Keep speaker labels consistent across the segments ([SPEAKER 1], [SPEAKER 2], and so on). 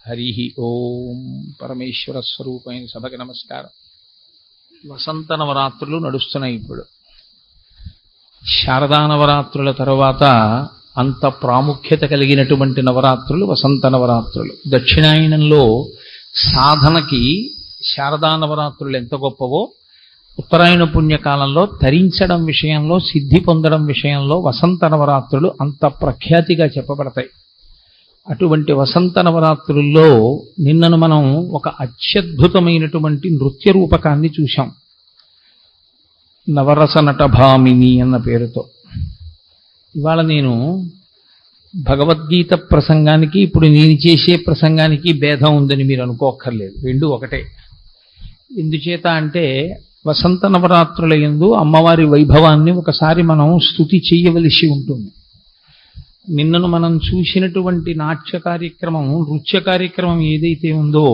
[SPEAKER 1] హరి ఓం. పరమేశ్వర స్వరూపమైన సభకి నమస్కారం. వసంత నవరాత్రులు నడుస్తున్నాయి. ఇప్పుడు శారదా నవరాత్రుల తరువాత అంత ప్రాముఖ్యత కలిగినటువంటి నవరాత్రులు వసంత నవరాత్రులు. దక్షిణాయనంలో సాధనకి శారదా నవరాత్రులు ఎంత గొప్పవో, ఉత్తరాయణ పుణ్యకాలంలో తరించడం విషయంలో, సిద్ధి పొందడం విషయంలో వసంత నవరాత్రులు అంత ప్రఖ్యాతిగా చెప్పబడతాయి. అటువంటి వసంత నవరాత్రుల్లో నిన్నను మనం ఒక అత్యద్భుతమైనటువంటి నృత్య రూపకాన్ని చూశాం. నవరస నటభామిని అన్న పేరుతో. ఇవాళ నేను భగవద్గీత ప్రసంగానికి ఇప్పుడు నేను చేసే ప్రసంగానికి భేదం ఉందని మీరు అనుకోక్కర్లేదు, రెండు ఒకటే. ఎందుచేత అంటే వసంత నవరాత్రుల యందు అమ్మవారి వైభవాన్ని ఒకసారి మనం స్తుతి చేయవలసి ఉంటుంది. నిన్నను మనం చూసినటువంటి నాట్య కార్యక్రమం, నృత్య కార్యక్రమం ఏదైతే ఉందో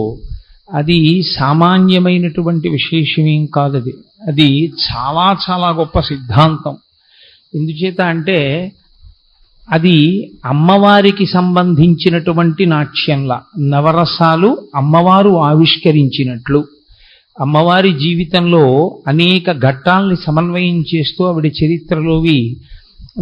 [SPEAKER 1] అది సామాన్యమైనటువంటి విశేషమేం కాదది. అది చాలా చాలా గొప్ప సిద్ధాంతం. ఎందుచేత అంటే అది అమ్మవారికి సంబంధించినటువంటి నాట్యంలా, నవరసాలు అమ్మవారు ఆవిష్కరించినట్లు, అమ్మవారి జీవితంలో అనేక ఘట్టాలని సమన్వయం చేస్తూ ఆవిడ చరిత్రలోవి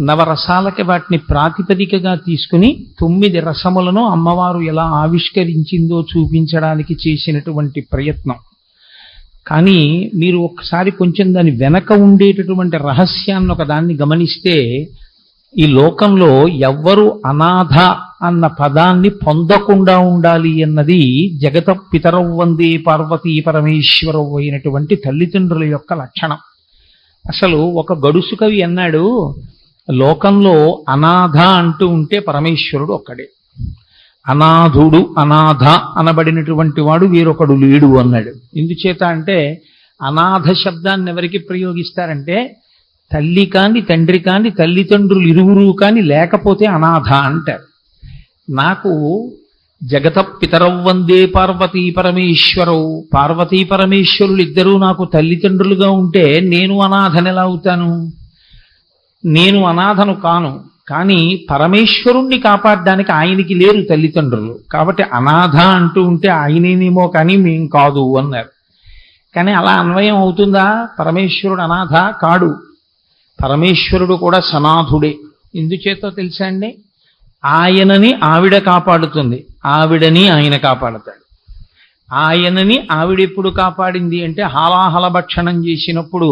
[SPEAKER 1] నవరసాలకి వాటిని ప్రాతిపదికగా తీసుకుని 9 రసములను అమ్మవారు ఎలా ఆవిష్కరించిందో చూపించడానికి చేసినటువంటి ప్రయత్నం. కానీ మీరు ఒకసారి కొంచెం దాని వెనక ఉండేటటువంటి రహస్యాన్ని ఒకదాన్ని గమనిస్తే, ఈ లోకంలో ఎవ్వరు అనాథ అన్న పదాన్ని పొందకుండా ఉండాలి అన్నది జగత పితరౌ వందే పార్వతీ పరమేశ్వరౌ అయినటువంటి తల్లిదండ్రుల యొక్క లక్షణం. అసలు ఒక గడుసు కవి అన్నాడు, లోకంలో అనాథ అంటూ ఉంటే పరమేశ్వరుడు ఒక్కడే, అనాథుడు అనాథ అనబడినటువంటి వాడు వేరొకడు లేడు అన్నాడు. ఎందుచేత అంటే అనాథ శబ్దాన్ని ఎవరికి ప్రయోగిస్తారంటే, తల్లి కాని తండ్రి కాని తల్లిదండ్రులు ఇరువురు కాని లేకపోతే అనాథ అంటారు. నాకు జగత పితరౌ వందే పార్వతీ పరమేశ్వరౌ, పార్వతీ పరమేశ్వరులు ఇద్దరూ నాకు తల్లిదండ్రులుగా ఉంటే నేను అనాథని ఎలా అవుతాను? నేను అనాథను కాను. కానీ పరమేశ్వరుణ్ణి కాపాడడానికి ఆయనకి లేరు తల్లిదండ్రులు, కాబట్టి అనాథ అంటూ ఉంటే ఆయనేనేమో కానీ మేం కాదు అన్నారు. కానీ అలా అన్వయం అవుతుందా? పరమేశ్వరుడు అనాథ కాడు, పరమేశ్వరుడు కూడా సనాథుడే. ఎందుచేతో తెలుసా అండి? ఆయనని ఆవిడ కాపాడుతుంది, ఆవిడని ఆయన కాపాడతాడు. ఆయనని ఆవిడెప్పుడు కాపాడింది అంటే, హాలాహల భక్షణం చేసినప్పుడు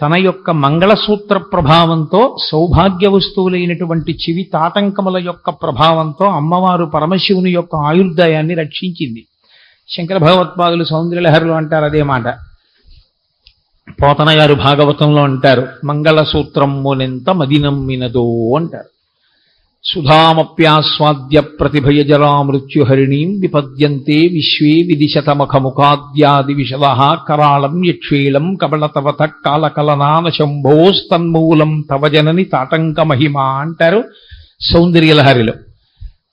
[SPEAKER 1] తన యొక్క మంగళసూత్ర ప్రభావంతో, సౌభాగ్య వస్తువులైనటువంటి చెవి తాటంకముల యొక్క ప్రభావంతో అమ్మవారు పరమశివుని యొక్క ఆయుర్దాయాన్ని రక్షించింది. శంకర భగవత్పాదులు సౌందర్యలహరిలో అంటారు అదే మాట. పోతన గారు భాగవతంలో అంటారు, మంగళసూత్రమునెంత మదినమ్మినదో అంటారు. సుధామప్యాస్వాద్య ప్రతిభయజరా మృత్యుహరిణీం విపద్యంతే విశ్వే విదిశతమఖముఖాద్యాది విశద కరాళం యక్షేళం కబళతవత కాలకలనాన శంభోస్తన్మూలం తవ జనని తాటంక మహిమ అంటారు సౌందర్యలహరిలో.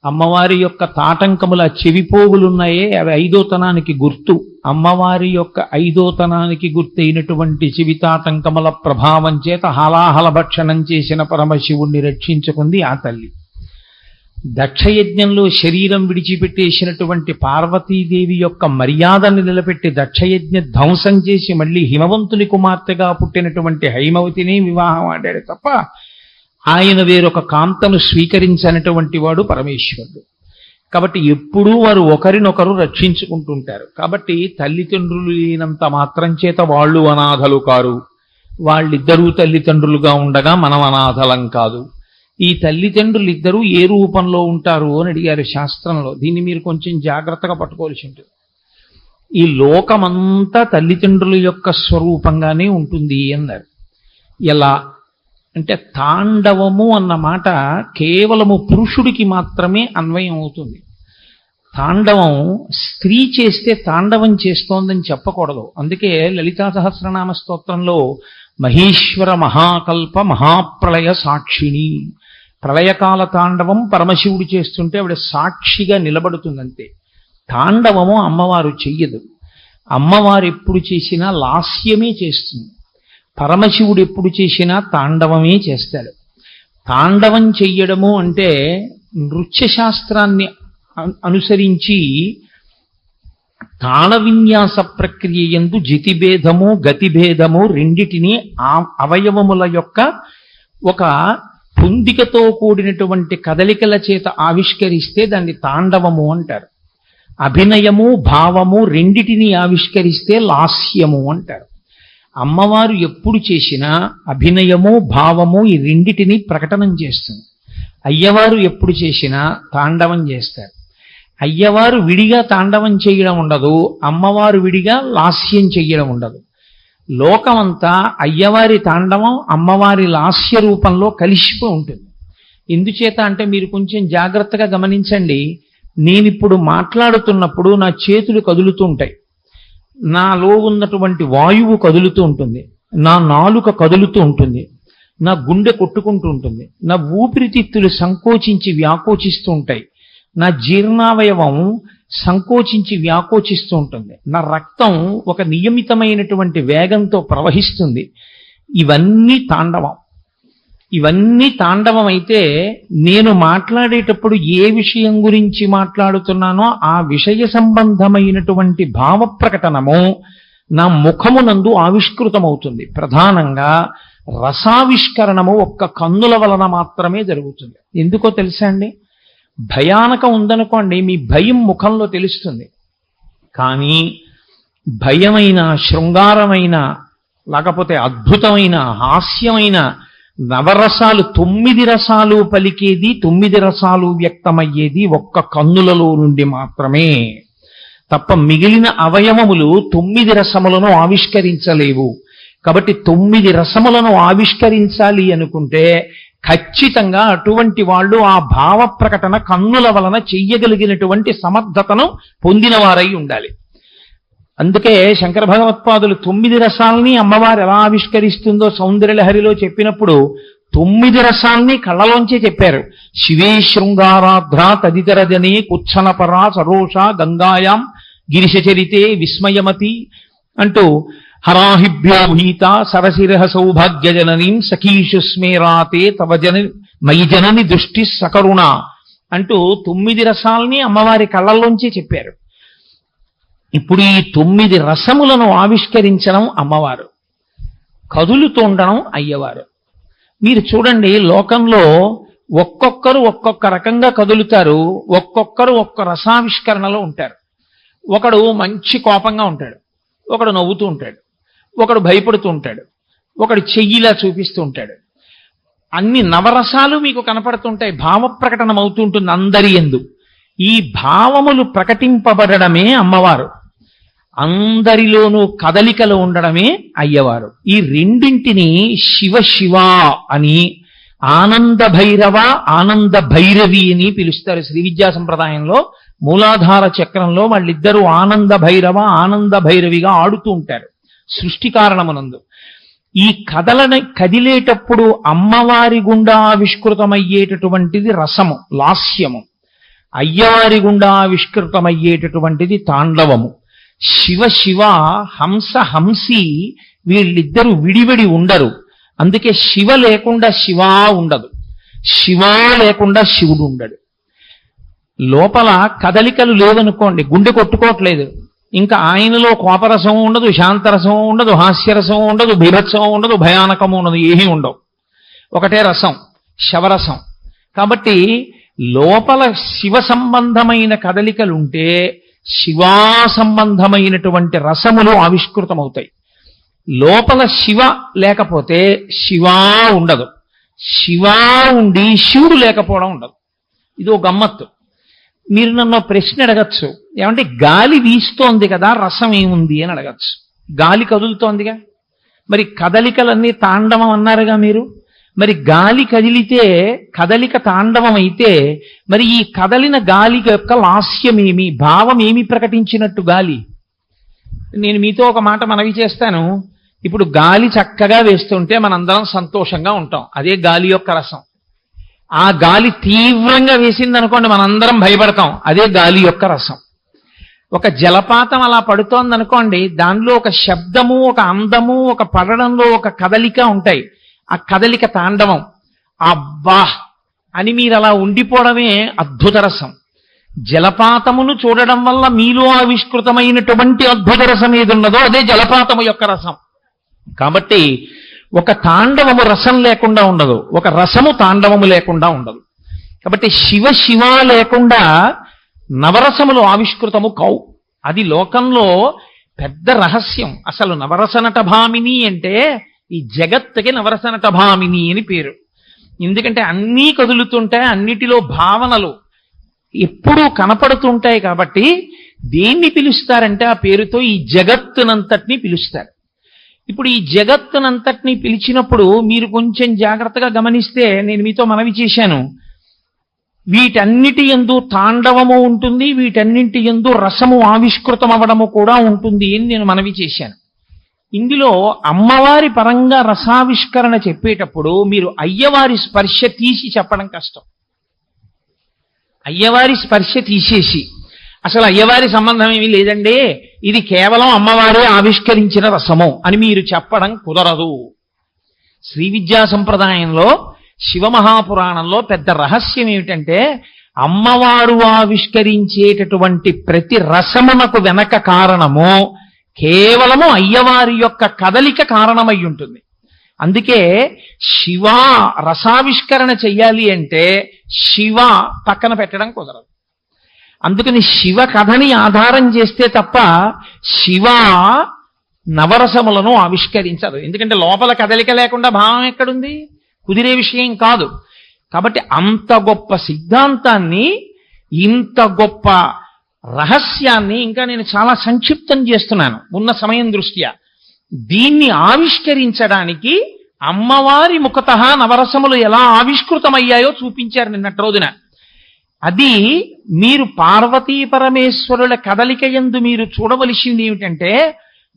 [SPEAKER 1] అమ్మవారి యొక్క తాటంకముల చెవిపోగులున్నాయే అవి ఐదోతనానికి గుర్తు. అమ్మవారి యొక్క ఐదోతనానికి గుర్తైనటువంటి చెవితాటంకముల ప్రభావం చేత హాలాహల భక్షణం చేసిన పరమశివుణ్ణి రక్షించుకుంది ఆ తల్లి. దక్షయజ్ఞంలో శరీరం విడిచిపెట్టేసినటువంటి పార్వతీదేవి యొక్క మర్యాదను నిలబెట్టి దక్షయజ్ఞ ధ్వంసం చేసి మళ్ళీ హిమవంతుని కుమార్తెగా పుట్టినటువంటి హైమవతిని వివాహం ఆడాడు తప్ప ఆయన వేరొక కాంతను స్వీకరించినటువంటి వాడు పరమేశ్వరుడు. కాబట్టి ఎప్పుడూ వారు ఒకరినొకరు రక్షించుకుంటుంటారు. కాబట్టి తల్లిదండ్రులు లేనంత మాత్రం చేత వాళ్ళు అనాథలు కారు. వాళ్ళిద్దరూ తల్లిదండ్రులుగా ఉండగా మనం అనాథలం కాదు. ఈ తల్లిదండ్రులు ఇద్దరూ ఏ రూపంలో ఉంటారు అని అడిగారు శాస్త్రంలో. దీన్ని మీరు కొంచెం జాగ్రత్తగా పట్టుకోవాల్సి ఉంటుంది. ఈ లోకమంతా తల్లిదండ్రుల యొక్క స్వరూపంగానే ఉంటుంది అన్నారు. ఎలా అంటే, తాండవము అన్న మాట కేవలము పురుషుడికి మాత్రమే అన్వయం అవుతుంది. తాండవం స్త్రీ చేస్తే తాండవం చేస్తోందని చెప్పకూడదు. అందుకే లలితా సహస్రనామ స్తోత్రంలో మహేశ్వర మహాకల్ప మహాప్రళయ సాక్షిణి, ప్రళయకాల తాండవం పరమశివుడు చేస్తుంటే ఆవిడ సాక్షిగా నిలబడుతుందంతే. తాండవము అమ్మవారు చెయ్యదు. అమ్మవారు ఎప్పుడు చేసినా లాస్యమే చేస్తుంది. పరమశివుడు ఎప్పుడు చేసినా తాండవమే చేస్తాడు. తాండవం చెయ్యడము అంటే నృత్యశాస్త్రాన్ని అనుసరించి తాళ విన్యాస ప్రక్రియ యందు జితిభేదము గతిభేదము రెండిటిని ఆ అవయవముల యొక్క ఒక పొందికతో కూడినటువంటి కదలికల చేత ఆవిష్కరిస్తే దాన్ని తాండవము అంటారు. అభినయము భావము రెండిటిని ఆవిష్కరిస్తే లాస్యము అంటారు. అమ్మవారు ఎప్పుడు చేసినా అభినయము భావము ఈ రెండిటిని ప్రకటనం చేస్తుంది. అయ్యవారు ఎప్పుడు చేసినా తాండవం చేస్తారు. అయ్యవారు విడిగా తాండవం చేయడం ఉండదు, అమ్మవారు విడిగా లాస్యం చెయ్యడం ఉండదు. లోకమంతా అయ్యవారి తాండవం అమ్మవారి లాస్య రూపంలో కలిసిపోయి ఉంటుంది. ఎందుచేత అంటే మీరు కొంచెం జాగ్రత్తగా గమనించండి. నేనిప్పుడు మాట్లాడుతున్నప్పుడు నా చేతులు కదులుతూ ఉంటాయి, నాలో ఉన్నటువంటి వాయువు కదులుతూ ఉంటుంది, నా నాలుక కదులుతూ ఉంటుంది, నా గుండె కొట్టుకుంటూ ఉంటుంది, నా ఊపిరితిత్తులు సంకోచించి వ్యాకోచిస్తూ ఉంటాయి, నా జీర్ణావయవం సంకోచించి వ్యాకోచిస్తూ ఉంటుంది, నా రక్తం ఒక నియమితమైనటువంటి వేగంతో ప్రవహిస్తుంది. ఇవన్నీ తాండవం. ఇవన్నీ తాండవం అయితే నేను మాట్లాడేటప్పుడు ఏ విషయం గురించి మాట్లాడుతున్నానో ఆ విషయ సంబంధమైనటువంటి భావ ప్రకటనము నా ముఖమునందు ఆవిష్కృతమవుతుంది. ప్రధానంగా రసావిష్కరణము ఒక్క కన్నుల వలన మాత్రమే జరుగుతుంది. ఎందుకో తెలుసా అండి? భయానకం ఉందనుకోండి, మీ భయం ముఖంలో తెలుస్తుంది. కానీ భయమైన, శృంగారమైన, లేకపోతే అద్భుతమైన, హాస్యమైన నవరసాలు 9 రసాలు పలికేది, 9 రసాలు వ్యక్తమయ్యేది ఒక్క కన్నులలో నుండి మాత్రమే తప్ప మిగిలిన అవయవములు 9 రసములను ఆవిష్కరించలేవు. కాబట్టి 9 రసములను ఆవిష్కరించాలి అనుకుంటే ఖచ్చితంగా అటువంటి వాళ్ళు ఆ భావ ప్రకటన కన్నుల వలన చెయ్యగలిగినటువంటి సమర్థతను పొందినవారై ఉండాలి. అందుకే శంకర భగవత్పాదులు 9 రసాలని అమ్మవారు ఎలా ఆవిష్కరిస్తుందో సౌందర్యలహరిలో చెప్పినప్పుడు 9 రసాల్ని కళ్ళలోంచే చెప్పారు. శివే శృంగారాధ్ర తదితరజనే కుత్సనపరా సరోష గంగాయాం గిరిశచరితే విస్మయమతి అంటూ హరాహిభ్యోహీత సరసిరహ సౌభాగ్యజననీం సఖీషు స్మేరాతే తవ మయి జనని దృష్టి సకరుణ అంటూ 9 రసాల్ని అమ్మవారి కళ్ళల్లోంచి చెప్పారు. ఇప్పుడు ఈ 9 రసములను ఆవిష్కరించడం అమ్మవారు, కదులుతుండడం అయ్యవారు. మీరు చూడండి, లోకంలో ఒక్కొక్కరు ఒక్కొక్క రకంగా కదులుతారు, ఒక్కొక్కరు ఒక్క రసావిష్కరణలో ఉంటారు. ఒకడు మంచి కోపంగా ఉంటాడు, ఒకడు నవ్వుతూ ఉంటాడు, ఒకడు భయపడుతూ ఉంటాడు, ఒకడు చెయ్యిలా చూపిస్తూ ఉంటాడు. అన్ని నవరసాలు మీకు కనపడుతుంటాయి, భావ ప్రకటన అవుతూ ఉంటుంది అందరి యందు. ఈ భావములు ప్రకటింపబడమే అమ్మవారు, అందరిలోనూ కదలికలు ఉండడమే అయ్యవారు. ఈ రెండింటిని శివ శివ అని, ఆనంద భైరవ ఆనంద భైరవి అని పిలుస్తారు. శ్రీ విద్యా సంప్రదాయంలో మూలాధార చక్రంలో వాళ్ళిద్దరూ ఆనంద భైరవ ఆనంద భైరవిగా ఆడుతూ ఉంటారు సృష్టి కారణమునందు. ఈ కదిలేటప్పుడు అమ్మవారి గుండా ఆవిష్కృతమయ్యేటటువంటిది రసము, లాస్యము. అయ్యవారి గుండా ఆవిష్కృతమయ్యేటటువంటిది తాండవము. శివ శివ హంస హంసి వీళ్ళిద్దరూ విడివిడి ఉండరు. అందుకే శివ లేకుండా శివ ఉండదు, శివ లేకుండా శివుడు ఉండడు. లోపల కదలికలు లేవనుకోండి, గుండె కొట్టుకోవట్లేదు, ఇంకా ఆయనలో కోపరసం ఉండదు, శాంతరసం ఉండదు, హాస్యరసం ఉండదు, బీభత్సం ఉండదు, భయానకము ఉండదు, ఏమీ ఉండవు. ఒకటే రసం, శవరసం. కాబట్టి లోపల శివ సంబంధమైన కదలికలుంటే శివా సంబంధమైనటువంటి రసములు ఆవిష్కృతమవుతాయి. లోపల శివ లేకపోతే శివా ఉండదు, శివా ఉండి శివుడు లేకపోవడం ఉండదు. ఇది ఒక గమ్మత్తు. మీరు నన్ను ప్రశ్న అడగచ్చు, ఏమంటే గాలి వీస్తోంది కదా, రసం ఏముంది అని అడగచ్చు. గాలి కదులుతోందిగా, మరి కదలికలన్నీ తాండవం అన్నారుగా మీరు. మరి గాలి కదిలితే కదలిక తాండవం అయితే మరి ఈ కదలిన గాలి యొక్క లాస్యమేమి, భావమేమి ప్రకటించినట్టు గాలి? నేను మీతో ఒక మాట మనవి చేస్తాను. ఇప్పుడు గాలి చక్కగా వేస్తుంటే మనందరం సంతోషంగా ఉంటాం, అదే గాలి యొక్క రసం. ఆ గాలి తీవ్రంగా వేసిందనుకోండి మనందరం భయపడతాం, అదే గాలి యొక్క రసం. ఒక జలపాతం అలా పడుతోందనుకోండి, దానిలో ఒక శబ్దము, ఒక అందము, ఒక పడడంలో ఒక కదలిక ఉంటాయి. ఆ కదలిక తాండవం. అబ్బా అని మీరు అలా ఉండిపోవడమే అద్భుత రసం. జలపాతమును చూడడం వల్ల మీలో ఆవిష్కృతమైనటువంటి అద్భుత రసం ఏది ఉన్నదో అదే జలపాతము యొక్క రసం. కాబట్టి ఒక తాండవము రసం లేకుండా ఉండదు, ఒక రసము తాండవము లేకుండా ఉండదు. కాబట్టి శివ శివ లేకుండా నవరసములు ఆవిష్కృతము కావు. అది లోకంలో పెద్ద రహస్యం. అసలు నవరసనట భామిని అంటే ఈ జగత్తుకి నవరసనట భామిని అని పేరు. ఎందుకంటే అన్నీ కదులుతుంటాయి, అన్నిటిలో భావనలు ఎప్పుడూ కనపడుతుంటాయి. కాబట్టి దేన్ని పిలుస్తారంటే ఆ పేరుతో ఈ జగత్తునంతటినీ పిలుస్తారు. ఇప్పుడు ఈ జగత్తునంతటినీ పిలిచినప్పుడు మీరు కొంచెం జాగ్రత్తగా గమనిస్తే, నేను మీతో మనవి చేశాను, వీటన్నిటి యందు తాండవము ఉంటుంది, వీటన్నింటి యందు రసము ఆవిష్కృతం అవ్వడము కూడా ఉంటుంది అని నేను మనవి చేశాను. ఇందులో అమ్మవారి పరంగా రసావిష్కరణ చెప్పేటప్పుడు మీరు అయ్యవారి స్పర్శ తీసి చెప్పడం కష్టం. అయ్యవారి స్పర్శ తీసేసి అసలు అయ్యవారి సంబంధం ఏమీ లేదండి, ఇది కేవలం అమ్మవారే ఆవిష్కరించిన రసము అని మీరు చెప్పడం కుదరదు. శ్రీ విద్యా సంప్రదాయంలో శివమహాపురాణంలో పెద్ద రహస్యం ఏమిటంటే, అమ్మవారు ఆవిష్కరించేటటువంటి ప్రతి రసమునకు వెనక కారణము కేవలము అయ్యవారి యొక్క కదలిక కారణమై ఉంటుంది. అందుకే శివ రసావిష్కరణ చెయ్యాలి అంటే శివ పక్కన పెట్టడం కుదరదు. అందుకని శివ కథని ఆధారం చేస్తే తప్ప శివ నవరసములను ఆవిష్కరించదు. ఎందుకంటే లోపల కదలిక లేకుండా భావం ఎక్కడుంది, కుదిరే విషయం కాదు. కాబట్టి అంత గొప్ప సిద్ధాంతాన్ని, ఇంత గొప్ప రహస్యాన్ని ఇంకా నేను చాలా సంక్షిప్తం చేస్తున్నాను ఉన్న సమయం దృష్ట్యా. దీన్ని ఆవిష్కరించడానికి అమ్మవారి ముఖతః నవరసములు ఎలా ఆవిష్కృతమయ్యాయో చూపించారు నిన్నటి రోజున. అది మీరు పార్వతీ పరమేశ్వరుల కదలిక యందు మీరు చూడవలసింది ఏమిటంటే,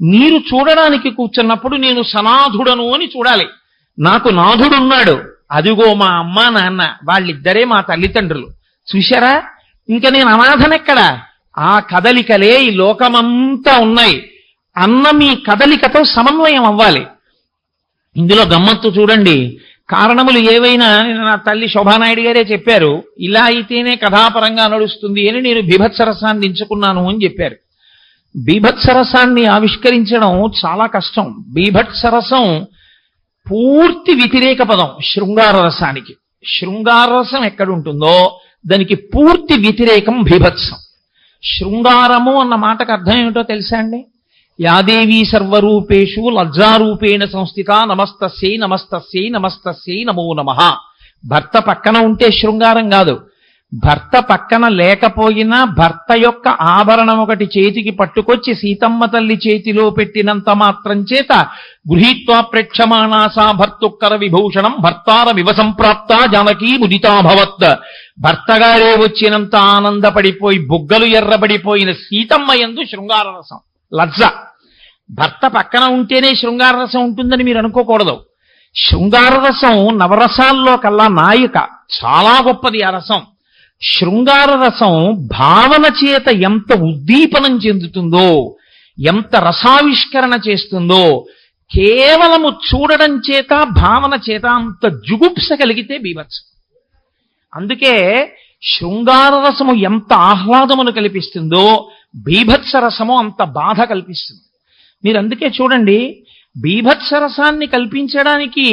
[SPEAKER 1] మీరు చూడడానికి కూర్చున్నప్పుడు నేను సనాథుడను అని చూడాలి. నాకు నాథుడున్నాడు, అదిగో మా అమ్మ నాన్న, వాళ్ళిద్దరే మా తల్లిదండ్రులు, చూశారా, ఇంకా నేను అనాథనెక్కడ, ఆ కదలికలే ఈ లోకమంతా ఉన్నాయి అన్న మీ కదలికతో సమన్వయం అవ్వాలి. ఇందులో గమ్మత్తు చూడండి, కారణములు ఏవైనా నా తల్లి శోభానాయుడు గారే చెప్పారు, ఇలా అయితేనే కథాపరంగా నడుస్తుంది అని నేను బీభత్సరసాన్ని ఎంచుకున్నాను అని చెప్పారు. బీభత్సరసాన్ని ఆవిష్కరించడం చాలా కష్టం. బీభత్సరసం పూర్తి వ్యతిరేక పదం శృంగార రసానికి. శృంగార రసం ఎక్కడుంటుందో దానికి పూర్తి వ్యతిరేకం బీభత్సం. శృంగారము అన్న మాటకు అర్థం ఏమిటో తెలుసా అండి? యాదేవీ సర్వరూపేషు లజ్జారూపేణ సంస్థిత నమస్తస్యై నమస్తస్యై నమస్తస్యై నమో నమః. భర్త పక్కన ఉంటే శృంగారం కాదు, భర్త పక్కన లేకపోయినా భర్త యొక్క ఆభరణం ఒకటి చేతికి పట్టుకొచ్చి సీతమ్మ తల్లి చేతిలో పెట్టినంత మాత్రం చేత గృహీత్వా ప్రేక్షమాణాసా భర్తుక్కర విభూషణం భర్తార వివసంప్రాప్త జానకీ ముదితాభవత్. భర్తగారే వచ్చినంత ఆనందపడిపోయి బుగ్గలు ఎర్రబడిపోయిన సీతమ్మ యందు శృంగార రసం, లజ్జ. భర్త పక్కన ఉంటేనే శృంగార రసం ఉంటుందని మీరు అనుకోకూడదు. శృంగార రసం నవరసాల్లో కల్లా నాయిక, చాలా గొప్పది ఆ రసం. శృంగార రసం భావన చేత ఎంత ఉద్దీపనం చెందుతుందో, ఎంత రసావిష్కరణ చేస్తుందో, కేవలము చూడడం చేత భావన చేత అంత జుగుప్స కలిగితే బీభత్సం. అందుకే శృంగార రసము ఎంత ఆహ్లాదమును కల్పిస్తుందో బీభత్స రసము అంత బాధ కల్పిస్తుంది. మీరు అందుకే చూడండి, బీభత్స రసాన్ని కల్పించడానికి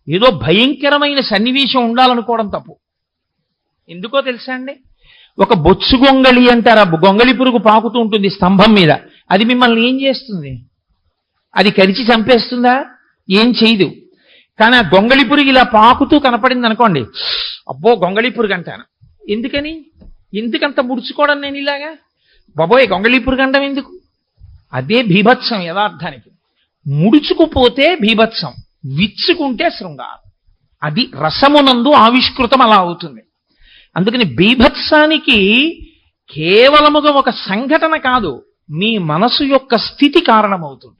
[SPEAKER 1] ఏదో భయంకరమైన సన్నివేశం ఉండాలనుకోవడం తప్పు. ఎందుకో తెలుసా అండి? ఒక బొచ్చు గొంగళి అంటారు, ఆ గొంగళి పురుగు పాకుతూ ఉంటుంది స్తంభం మీద. అది మిమ్మల్ని ఏం చేస్తుంది? అది కరిచి చంపేస్తుందా? ఏం చేయదు. కానీ ఆ గొంగళి పురుగు ఇలా పాకుతూ కనపడింది అనుకోండి, అబ్బో గొంగళి పురుగు అంటాను. ఎందుకని? ఎందుకంత ముడుచుకోవడం నేను ఇలాగా? బాబోయ్ గొంగళి పురుగు అంటాం ఎందుకు? అదే బీభత్సం యథార్థానికి. ముడుచుకుపోతే బీభత్సం, విచ్చుకుంటే శృంగారం. అది రసమునందు ఆవిష్కృతం అలా అవుతుంది. అందుకని బీభత్సానికి కేవలముగా ఒక సంఘటన కాదు, మీ మనసు యొక్క స్థితి కారణమవుతుంది.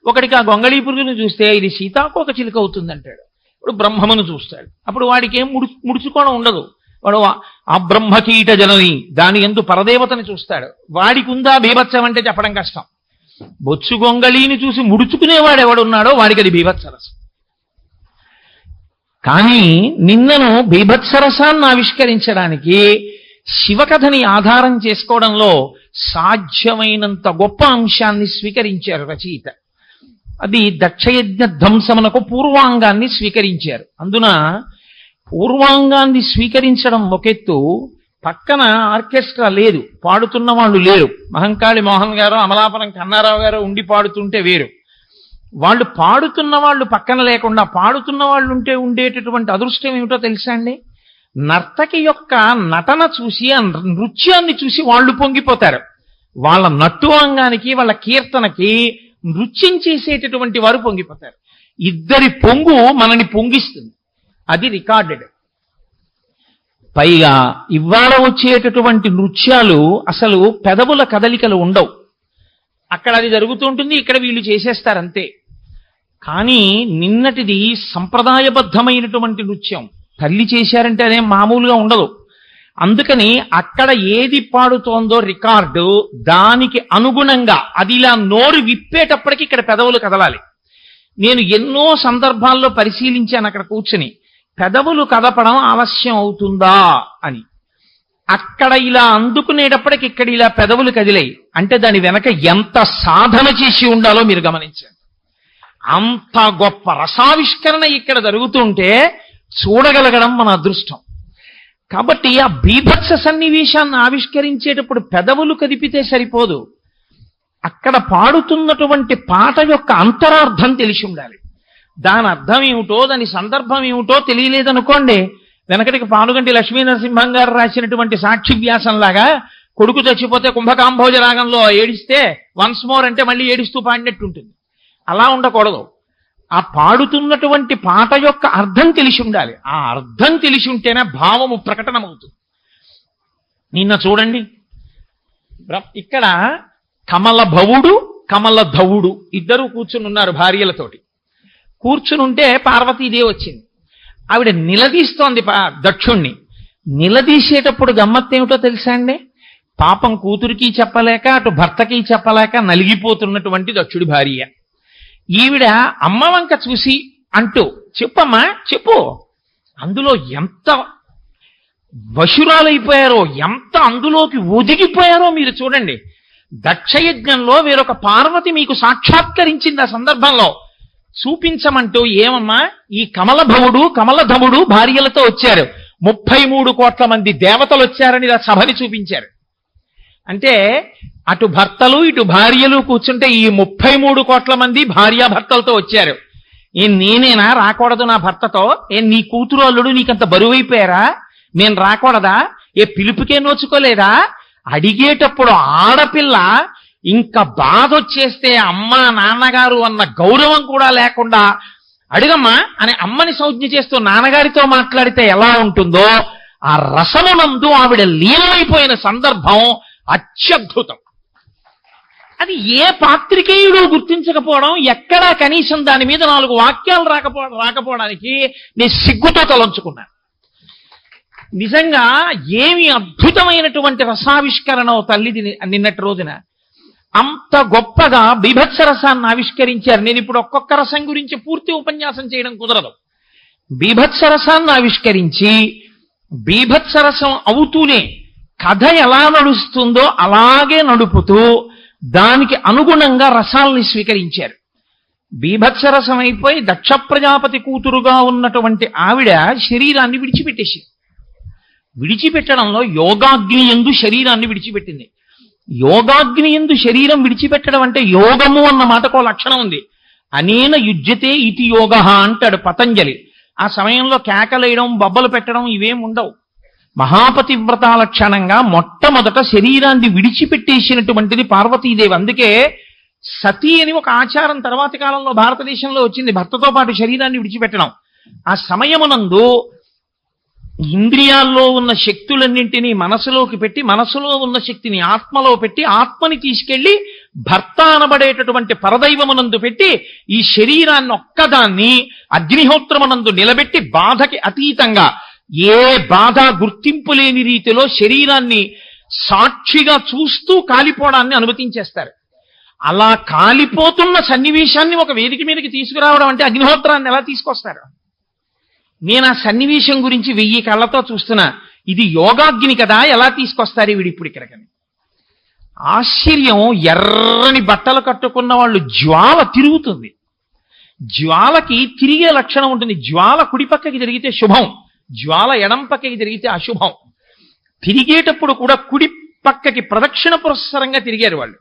[SPEAKER 1] ఒకడికి ఆ గొంగళీ పురుగును చూస్తే ఇది సీతాకోక చిలుక అవుతుంది అంటాడు. ఇప్పుడు బ్రహ్మమును చూస్తాడు, అప్పుడు వాడికి ఏం ముడుచుకోవడం ఉండదు. వాడు ఆ బ్రహ్మకీట జనని దాని యందు పరదేవతని చూస్తాడు. వాడికి ఉందా బీభత్సం అంటే చెప్పడం కష్టం. బొచ్చు గొంగళీని చూసి ముడుచుకునేవాడు ఎవడున్నాడో వాడికి అది బీభత్సరసం. కానీ నిన్నను బీభత్సరసాన్ని ఆవిష్కరించడానికి శివకథని ఆధారం చేసుకోవడంలో సాధ్యమైనంత గొప్ప అంశాన్ని స్వీకరించారు రచయిత. అది దక్షయజ్ఞ ధ్వంసమునకు పూర్వాంగాన్ని స్వీకరించారు. అందున పూర్వాంగాన్ని స్వీకరించడం ఒకెత్తు, పక్కన ఆర్కెస్ట్రా లేదు, పాడుతున్న వాళ్ళు లేరు. మహంకాళి మోహన్ గారు, అమలాపురం కన్నారావు గారు ఉండి పాడుతుంటే వేరు. వాళ్ళు పాడుతున్న వాళ్ళు పక్కన లేకుండా పాడుతున్న వాళ్ళు ఉంటే ఉండేటటువంటి అదృష్టం ఏమిటో తెలుసా అండి? నర్తకి యొక్క నటన చూసి, ఆ నృత్యాన్ని చూసి వాళ్ళు పొంగిపోతారు. వాళ్ళ నట్టు అంగానికి, వాళ్ళ కీర్తనకి నృత్యం చేసేటటువంటి వారు పొంగిపోతారు. ఇద్దరి పొంగు మనని పొంగిస్తుంది. అది రికార్డెడ్. పైగా ఇవాళ వచ్చేటటువంటి నృత్యాలు అసలు పెదవుల కదలికలు ఉండవు. అక్కడ అది జరుగుతుంటుంది, ఇక్కడ వీళ్ళు చేసేస్తారంతే. కానీ నిన్నటిది సంప్రదాయబద్ధమైనటువంటి నృత్యం. తల్లి చేశారంటే అదేం మామూలుగా ఉండదు. అందుకని అక్కడ ఏది పాడుతోందో రికార్డు, దానికి అనుగుణంగా అది ఇలా నోరు విప్పేటప్పటికి ఇక్కడ పెదవులు కదలాలి. నేను ఎన్నో సందర్భాల్లో పరిశీలించాను అక్కడ కూర్చుని, పెదవులు కదపడం ఆలస్యం అవుతుందా అని. అక్కడ ఇలా అందుకునేటప్పటికి ఇక్కడ ఇలా పెదవులు కదిలాయి అంటే దాని వెనక ఎంత సాధన చేసి ఉండాలో మీరు గమనించండి. అంత గొప్ప రసావిష్కరణ ఇక్కడ జరుగుతుంటే చూడగలగడం మన అదృష్టం. కాబట్టి ఆ బీభత్స సన్నివేశాన్ని ఆవిష్కరించేటప్పుడు పెదవులు కదిపితే సరిపోదు, అక్కడ పాడుతున్నటువంటి పాట యొక్క అంతరార్థం తెలిసి ఉండాలి. దాని అర్థం ఏమిటో, దాని సందర్భం ఏమిటో తెలియలేదనుకోండి, వెనకటికి పానుగంటి లక్ష్మీ నరసింహం గారు రాసినటువంటి సాక్షి వ్యాసంలాగా కొడుకు చచ్చిపోతే కుంభకాంభోజ రాగంలో ఏడిస్తే వన్స్ మోర్ అంటే మళ్ళీ ఏడుస్తూ పాడినట్టు ఉంటుంది. అలా ఉండకూడదు. ఆ పాడుతున్నటువంటి పాట యొక్క అర్థం తెలిసి ఉండాలి. ఆ అర్థం తెలిసి ఉంటేనే భావము ప్రకటనమవుతుంది. నిన్న చూడండి, ఇక్కడ కమల భవుడు కమల ధవుడు ఇద్దరు కూర్చుని ఉన్నారు భార్యలతోటి. కూర్చునుంటే పార్వతీదేవి వచ్చింది. ఆవిడ నిలదీస్తోంది దక్షుణ్ణి. నిలదీసేటప్పుడు గమ్మత్తేమిటో తెలుసా అండి? పాపం కూతురికి చెప్పలేక అటు భర్తకి చెప్పలేక నలిగిపోతున్నటువంటి దక్షుడి భార్య. ఈవిడ అమ్మవంక చూసి అంటూ, చెప్పమ్మా చెప్పు, అందులో ఎంత వశురాలైపోయారో, ఎంత అందులోకి ఒదిగిపోయారో మీరు చూడండి. దక్షయజ్ఞంలో వేరొక పార్వతి మీకు సాక్షాత్కరించింది. ఆ సందర్భంలో చూపించమంటూ, ఏమమ్మా ఈ కమలభవుడు కమలధముడు భార్యలతో వచ్చారు, 33 కోట్ల మంది దేవతలు వచ్చారని ఆ సభని చూపించారు. అంటే అటు భర్తలు ఇటు భార్యలు కూర్చుంటే ఈ 33 కోట్ల మంది భార్యాభర్తలతో వచ్చారు. నేనేనా రాకూడదు నా భర్తతో? నీ కూతురు అల్లుడు నీకంత బరువైపోయారా? నేను రాకూడదా? పిలుపుకే నోచుకోలేదా? అడిగేటప్పుడు ఆడపిల్ల ఇంకా బాధ వచ్చేస్తే అమ్మ నాన్నగారు అన్న గౌరవం కూడా లేకుండా అడుగమ్మా అని అమ్మని సంజ్ఞ చేస్తూ నాన్నగారితో మాట్లాడితే ఎలా ఉంటుందో, ఆ రసమునందు ఆవిడ లీనమైపోయిన సందర్భం అత్యద్భుతం. అది ఏ పాత్రికేయుడు గుర్తించకపోవడం, ఎక్కడా కనీసం దాని మీద 4 వాక్యాలు రాకపోవడానికి నేను సిగ్గుతో తలంచుకున్నాను. నిజంగా ఏమి అద్భుతమైనటువంటి రసావిష్కరణ తల్లిది నిన్నటి రోజున. అంత గొప్పగా బీభత్స రసాన్ని ఆవిష్కరించారు. నేను ఇప్పుడు ఒక్కొక్క రసం గురించి పూర్తి ఉపన్యాసం చేయడం కుదరదు. బీభత్స రసాన్ని ఆవిష్కరించి బీభత్స రసం అవుతూనే కథ ఎలా నడుస్తుందో అలాగే నడుపుతూ దానికి అనుగుణంగా రసాల్ని స్వీకరించారు. బీభత్సరసం అయిపోయి దక్ష ప్రజాపతి కూతురుగా ఉన్నటువంటి ఆవిడ శరీరాన్ని విడిచిపెట్టేసి, విడిచిపెట్టడంలో యోగాగ్ని యందు శరీరాన్ని విడిచిపెట్టింది. యోగాగ్ని యందు శరీరం విడిచిపెట్టడం అంటే యోగము అన్న మాటకో లక్షణం ఉంది. అనేన యుజ్యతే ఇతి యోగ అంటాడు పతంజలి. ఆ సమయంలో కేకలేయడం బొబ్బలు పెట్టడం ఇవేం ఉండవు. మహాపతివ్రత లక్షణంగా మొట్టమొదట శరీరాన్ని విడిచిపెట్టేసినటువంటిది పార్వతీదేవి. అందుకే సతీ అని ఒక ఆచారం తర్వాతి కాలంలో భారతదేశంలో వచ్చింది, భర్తతో పాటు శరీరాన్ని విడిచిపెట్టడం. ఆ సమయమునందు ఇంద్రియాల్లో ఉన్న శక్తులన్నింటినీ మనసులోకి పెట్టి, మనసులో ఉన్న శక్తిని ఆత్మలో పెట్టి, ఆత్మని తీసుకెళ్లి భర్త అనబడేటటువంటి పరదైవమునందు పెట్టి ఈ శరీరాన్ని ఒక్కదాన్ని అగ్నిహోత్రమునందు నిలబెట్టి బాధకి అతీతంగా ఏ బాధ గుర్తింపు లేని రీతిలో శరీరాన్ని సాక్షిగా చూస్తూ కాలిపోవడాన్ని అనుమతించేస్తారు. అలా కాలిపోతున్న సన్నివేశాన్ని ఒక వేదిక మీదకి తీసుకురావడం అంటే అగ్నిహోత్రాన్ని ఎలా తీసుకొస్తారు? నేను ఆ సన్నివేశం గురించి 1000 కళ్ళతో చూస్తున్నా. ఇది యోగాగ్ని కదా, ఎలా తీసుకొస్తారు వీడిప్పుడు ఇక్కడికని. ఆశ్చర్యం, ఎర్రని బట్టలు కట్టుకున్న వాళ్ళు జ్వాల తిరుగుతుంది. జ్వాలకి తిరిగే లక్షణం ఉంటుంది. జ్వాల కుడి పక్కకి జరిగితే శుభం, జ్వాల ఎడం పక్కకి జరిగితే అశుభం. తిరిగేటప్పుడు కూడా కుడి పక్కకి ప్రదక్షిణ పురస్సరంగా తిరిగారు వాళ్ళు.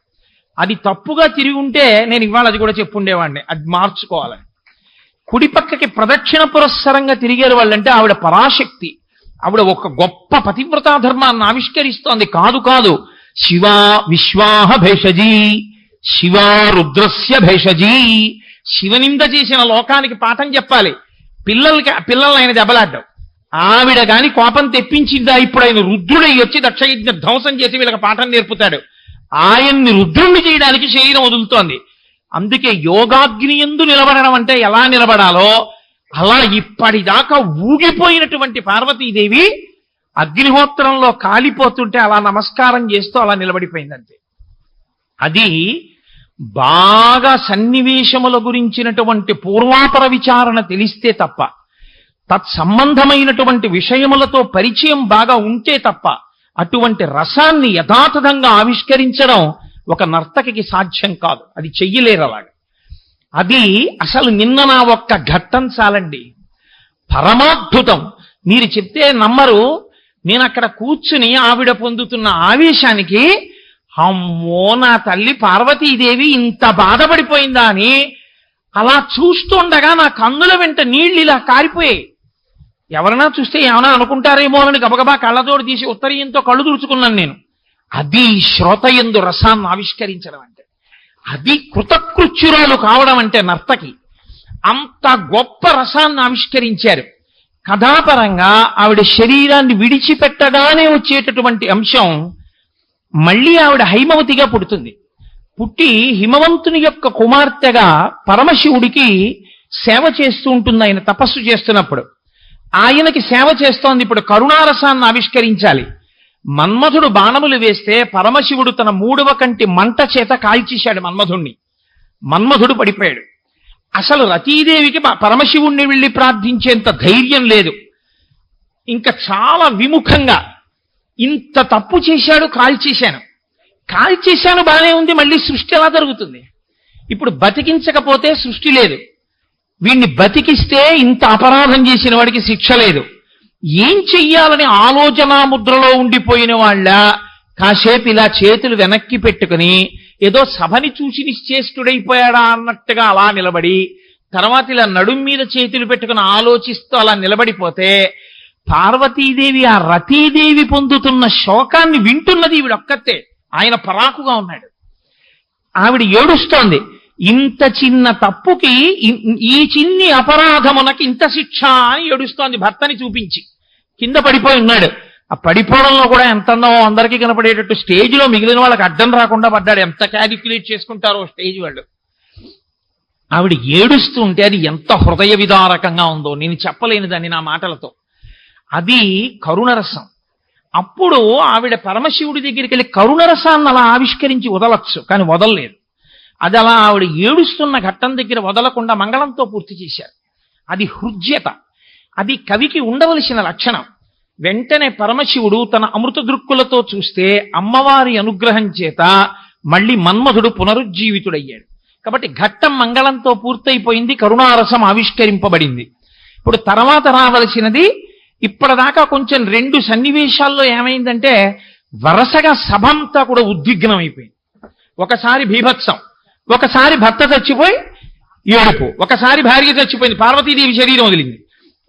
[SPEAKER 1] అది తప్పుగా తిరిగి ఉంటే నేను ఇవాళ అది కూడా చెప్పుండేవాడిని, అది మార్చుకోవాలని. కుడి పక్కకి ప్రదక్షిణ పురస్సరంగా తిరిగారు వాళ్ళంటే ఆవిడ పరాశక్తి, ఆవిడ ఒక గొప్ప పతివ్రతా ధర్మాన్ని ఆవిష్కరిస్తోంది. కాదు కాదు, శివా విశ్వాహ భేషజీ, శివా రుద్రస్య భేషజీ. శివనింద చేసిన లోకానికి పాఠం చెప్పాలి. పిల్లల్ని ఆయన దెబ్బలాడ్డాం. ఆవిడ గాని కోపం తెప్పించిందా, ఇప్పుడు ఆయన రుద్రుడై వచ్చి దక్షయజ్ఞ ధ్వంసం చేసి వీళ్ళకి పాఠం నేర్పుతాడు. ఆయన్ని రుద్రుణ్ణి చేయడానికి శరీరం వదులుతోంది. అందుకే యోగాగ్ని యందు నిలబడడం అంటే ఎలా నిలబడాలో అలా ఇప్పటిదాకా ఊగిపోయినటువంటి పార్వతీదేవి అగ్నిహోత్రంలో కాలిపోతుంటే అలా నమస్కారం చేస్తూ అలా నిలబడిపోయిందంతే. అది బాగా సన్నివేశముల గురించినటువంటి పూర్వాపర విచారణ తెలిస్తే తప్ప, తత్సంబంధమైనటువంటి విషయములతో పరిచయం బాగా ఉంటే తప్ప అటువంటి రసాన్ని యథాతథంగా ఆవిష్కరించడం ఒక నర్తకికి సాధ్యం కాదు. అది చెయ్యలేరు అలాగా. అది అసలు నిన్న నా ఒక్క ఘట్టం చాలండి, పరమాద్భుతం. మీరు చెప్తే నమ్మరు. నేను అక్కడ కూర్చుని ఆవిడ పొందుతున్న ఆవేశానికి, అమ్మో నా తల్లి పార్వతీదేవి ఇంత బాధపడిపోయిందా అని అలా చూస్తుండగా నా కన్నుల వెంట నీళ్లు ఇలా కారిపోయాయి. ఎవరైనా చూస్తే ఏమైనా అనుకుంటారేమో అని గబగబా కళ్ళతోడు తీసి ఉత్తరీయంతో కళ్ళు తుడుచుకున్నాను నేను. అది శ్రోతయందు రసాన్ని ఆవిష్కరించడం అంటే, అది కృతకృత్యురాలు కావడం అంటే నర్తకి. అంత గొప్ప రసాన్ని ఆవిష్కరించారు. కథాపరంగా ఆవిడ శరీరాన్ని విడిచిపెట్టగానే వచ్చేటటువంటి అంశం, మళ్ళీ ఆవిడ హైమవతిగా పుడుతుంది. పుట్టి హిమవంతుని యొక్క కుమార్తెగా పరమశివుడికి సేవ చేస్తూ ఉంటుంది. ఆయన తపస్సు చేస్తున్నప్పుడు ఆయనకి సేవ చేస్తోంది. ఇప్పుడు కరుణారసాన్ని ఆవిష్కరించాలి. మన్మధుడు బాణములు వేస్తే పరమశివుడు తన 3వ కంటి మంట చేత కాల్చేశాడు మన్మధుణ్ణి. మన్మధుడు పడిపోయాడు. అసలు రతీదేవికి పరమశివుణ్ణి వెళ్ళి ప్రార్థించేంత ధైర్యం లేదు. ఇంకా చాలా విముఖంగా, ఇంత తప్పు చేశాడు, కాల్చేశాను బానే ఉంది, మళ్ళీ సృష్టి ఎలా జరుగుతుంది? ఇప్పుడు బతికించకపోతే సృష్టి లేదు, వీణ్ణి బతికిస్తే ఇంత అపరాధం చేసిన వాడికి శిక్ష లేదు. ఏం చెయ్యాలని ఆలోచనా ముద్రలో ఉండిపోయిన వాళ్ళ కాసేపు ఇలా చేతులు వెనక్కి పెట్టుకుని ఏదో సభని చూసి నిశ్చేష్టుడైపోయాడా అన్నట్టుగా అలా నిలబడి, తర్వాత ఇలా నడుం మీద చేతులు పెట్టుకుని ఆలోచిస్తూ అలా నిలబడిపోతే పార్వతీదేవి ఆ రతీదేవి పొందుతున్న శోకాన్ని వింటున్నది ఈవిడొక్కతే. ఆయన పరాకుగా ఉన్నాడు. ఆవిడ ఏడుస్తోంది. ఇంత చిన్న తప్పుకి, ఈ చిన్ని అపరాధమునకి ఇంత శిక్ష అని ఏడుస్తోంది భర్తని చూపించి. కింద పడిపోయి ఉన్నాడు. ఆ పడిపోవడంలో కూడా ఎంత అందామో అందరికీ కనపడేటట్టు స్టేజ్లో మిగిలిన వాళ్ళకి అడ్డం రాకుండా పడ్డాడు. ఎంత క్యాలిక్యులేట్ చేసుకుంటారో స్టేజ్ వాళ్ళు. ఆవిడ ఏడుస్తూ ఉంటే అది ఎంత హృదయ విదారకంగా ఉందో నేను చెప్పలేని దాన్ని నా మాటలతో. అది కరుణరసం. అప్పుడు ఆవిడ పరమశివుడి దగ్గరికి వెళ్ళి కరుణరసాన్ని అలా ఆవిష్కరించి వదలచ్చు, కానీ వదలలేదు. అది అలా ఆవిడ ఏడుస్తున్న ఘట్టం దగ్గర వదలకుండా మంగళంతో పూర్తి చేశారు. అది హృద్యత, అది కవికి ఉండవలసిన లక్షణం. వెంటనే పరమశివుడు తన అమృత దృక్కులతో చూస్తే అమ్మవారి అనుగ్రహం చేత మళ్ళీ మన్మధుడు పునరుజ్జీవితుడయ్యాడు. కాబట్టి ఘట్టం మంగళంతో పూర్తయిపోయింది, కరుణారసం ఆవిష్కరింపబడింది. ఇప్పుడు తర్వాత రావలసినది, ఇప్పటిదాకా కొంచెం 2 సన్నివేశాల్లో ఏమైందంటే వరుసగా సభంతా కూడా ఉద్విగ్నం అయిపోయింది. ఒకసారి బీభత్సం, ఒకసారి భర్త చచ్చిపోయి ఏడుపు, ఒకసారి భార్య చచ్చిపోయింది, పార్వతీదేవి శరీరం వదిలింది,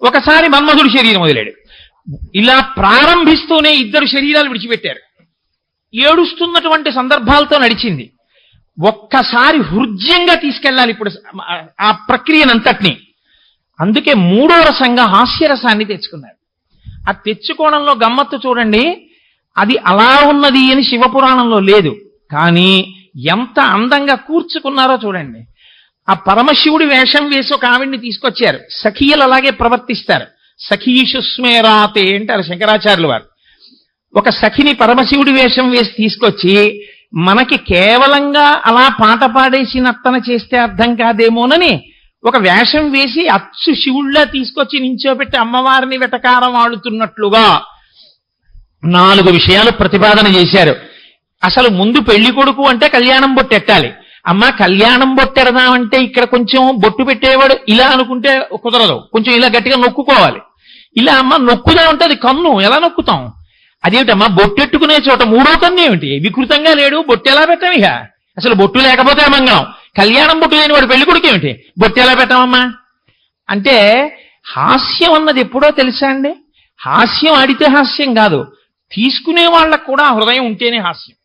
[SPEAKER 1] ఒకసారి మన్మధుడు శరీరం వదిలాడు. ఇలా ప్రారంభిస్తూనే 2 శరీరాలు విడిచిపెట్టారు. ఏడుస్తున్నటువంటి సందర్భాలతో నడిచింది. ఒక్కసారి హృద్యంగా తీసుకెళ్ళాలి ఇప్పుడు ఆ ప్రక్రియనంతటినీ. అందుకే 3వ రసంగా హాస్యరసాన్ని తెచ్చుకున్నారు. ఆ తెచ్చుకోవడంలో గమ్మత్తు చూడండి. అది అలా ఉన్నది అని శివపురాణంలో లేదు, కానీ ఎంత అందంగా కూర్చుకున్నారో చూడండి. ఆ పరమశివుడి వేషం వేసి ఒక ఆవిడ్ని తీసుకొచ్చారు. సఖీయులు అలాగే ప్రవర్తిస్తారు. సఖీషు స్మేరాతే అంటారు శంకరాచార్యులు వారు. ఒక సఖిని పరమశివుడి వేషం వేసి తీసుకొచ్చి మనకి కేవలంగా అలా పాట పాడేసి నర్తన చేస్తే అర్థం కాదేమోనని ఒక వేషం వేసి అచ్చు శివుళ్ళ తీసుకొచ్చి నించోబెట్టి అమ్మవారిని వెటకారం ఆడుతున్నట్లుగా 4 విషయాలు ప్రతిపాదన చేశారు. అసలు ముందు పెళ్లి కొడుకు అంటే కళ్యాణం బొట్టెట్టాలి. అమ్మ కళ్యాణం బొట్టెడదామంటే ఇక్కడ కొంచెం బొట్టు పెట్టేవాడు ఇలా అనుకుంటే కుదరదు, కొంచెం ఇలా గట్టిగా నొక్కుకోవాలి. ఇలా అమ్మ నొక్కుదా ఉంటే అది కన్ను, ఎలా నొక్కుతాం? అదేమిటమ్మా బొట్టెట్టుకునే చోట 3వ కన్ను ఏమిటి? వికృతంగా లేడు, బొట్టు ఎలా పెట్టాం? ఇక అసలు బొట్టు లేకపోతే మంగళం. కళ్యాణం బొట్టు లేని వాడు పెళ్లి కొడుకు ఏమిటి? బొట్టు ఎలా పెట్టామమ్మా అంటే హాస్యం అన్నది ఎప్పుడో తెలుసా అండి? హాస్యం ఆడితే హాస్యం కాదు, తీసుకునే వాళ్ళకు కూడా హృదయం ఉంటేనే హాస్యం.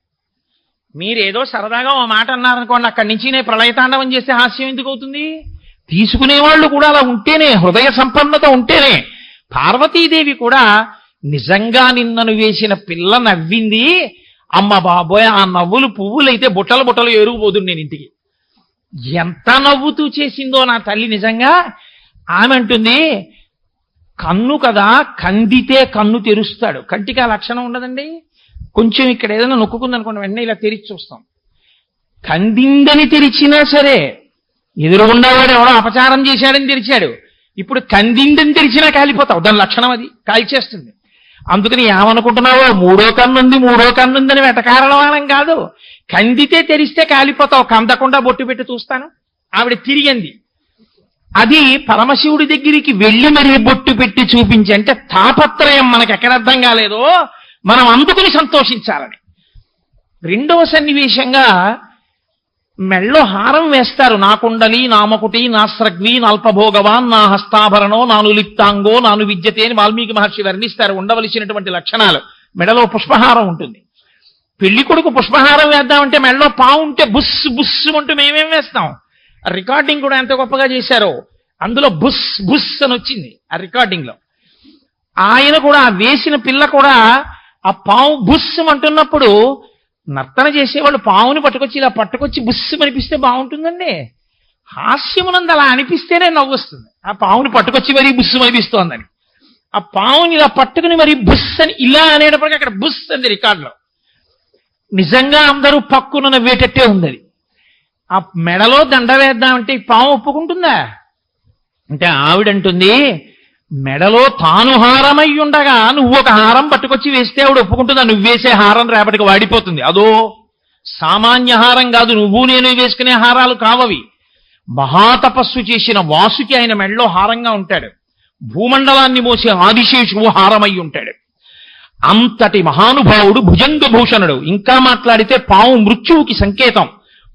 [SPEAKER 1] మీరేదో సరదాగా ఓ మాట అన్నారనుకోండి, అక్కడి నుంచి నేను ప్రళయతాండవం చేస్తే హాస్యం ఎందుకు అవుతుంది? తీసుకునేవాళ్ళు కూడా అలా ఉంటేనే, హృదయ సంపన్నత ఉంటేనే. పార్వతీదేవి కూడా నిజంగా నిన్నను వేసిన పిల్ల నవ్వింది, అమ్మ బాబోయ్ ఆ నవ్వులు పువ్వులైతే బుట్టలు బుట్టలు ఏరుకుపోతుంది నేను ఇంటికి. ఎంత నవ్వుతూ చేసిందో నా తల్లి నిజంగా. ఆమె అంటుంది, కన్ను కదా, కందితే కన్ను తెరుస్తాడు. కంటికి ఆ లక్షణం ఉండదండి. కొంచెం ఇక్కడ ఏదైనా నొక్కుందనుకోండి వెంటనే ఇలా తెరిచి చూస్తాం. కందిందని తెరిచినా సరే ఎదురుగుండావాడు ఎవడో అపచారం చేశాడని తెరిచాడు, ఇప్పుడు కందిందని తెరిచినా కాలిపోతావు. దాని లక్షణం అది, కాల్చేస్తుంది. అందుకని ఏమనుకుంటున్నావో 3వ కన్నుంది 3వ కన్నుందని వెటకారణం కాదు. కందితే తెరిస్తే కాలిపోతావు, కందకుండా బొట్టు పెట్టి చూస్తాను. ఆవిడ తిరిగింది. అది పరమశివుడి దగ్గరికి వెళ్ళి మరీ బొట్టు పెట్టి చూపించి, అంటే తాపత్రయం మనకు ఎక్కడ అర్థం కాలేదో మనం అందుకుని సంతోషించాలని. 2వ సన్నివేశంగా మెళ్ళో హారం వేస్తారు. నా కుండలి నా మకుటి నా స్రగ్వి నాల్పభోగవాన్ నా హస్తాభరణో నాను లిప్తాంగో నాను విద్యతే అని వాల్మీకి మహర్షి వర్ణిస్తారు ఉండవలసినటువంటి లక్షణాలు. మెడలో పుష్పహారం ఉంటుంది. పెళ్లి కొడుకు పుష్పహారం వేద్దామంటే మెడలో పావు ఉంటే బుస్ బుస్ అంటూ మేమేం వేస్తాం. ఆ రికార్డింగ్ కూడా ఎంత గొప్పగా చేశారో, అందులో బుస్ బుస్ అని వచ్చింది ఆ రికార్డింగ్ లో. ఆయన కూడా వేసిన పిల్ల కూడా ఆ పావు బుస్ అంటున్నప్పుడు నర్తన చేసేవాళ్ళు పావుని పట్టుకొచ్చి ఇలా పట్టుకొచ్చి బుస్సు అనిపిస్తే బాగుంటుందండి. హాస్యమునందు అలా అనిపిస్తేనే నవ్వొస్తుంది. ఆ పావుని పట్టుకొచ్చి మరీ బుస్సు అనిపిస్తోందని, ఆ పావుని ఇలా పట్టుకుని మరీ బుస్ అని ఇలా అనేటప్పటికీ అక్కడ బుస్ అంది రికార్డులో. నిజంగా అందరూ పక్కున నవ్వేటట్టే ఉంది. ఆ మెడలో దండ వేద్దామంటే ఈ పాము ఒప్పుకుంటుందా అంటే ఆవిడంటుంది, మెడలో తాను హారమై ఉండగా నువ్వు ఒక హారం పట్టుకొచ్చి వేస్తే ఆవిడ ఒప్పుకుంటుందా? నువ్వు వేసే హారం రేపటికి వాడిపోతుంది. అదో సామాన్య హారం కాదు, నువ్వు నేను వేసుకునే హారాలు కావవి. మహాతపస్సు చేసిన వాసుకి ఆయన మెడలో హారంగా ఉంటాడు. భూమండలాన్ని మోసే ఆదిశేషువు హారమై ఉంటాడు. అంతటి మహానుభావుడు భుజంగభూషణుడు. ఇంకా మాట్లాడితే పాము మృత్యువుకి సంకేతం,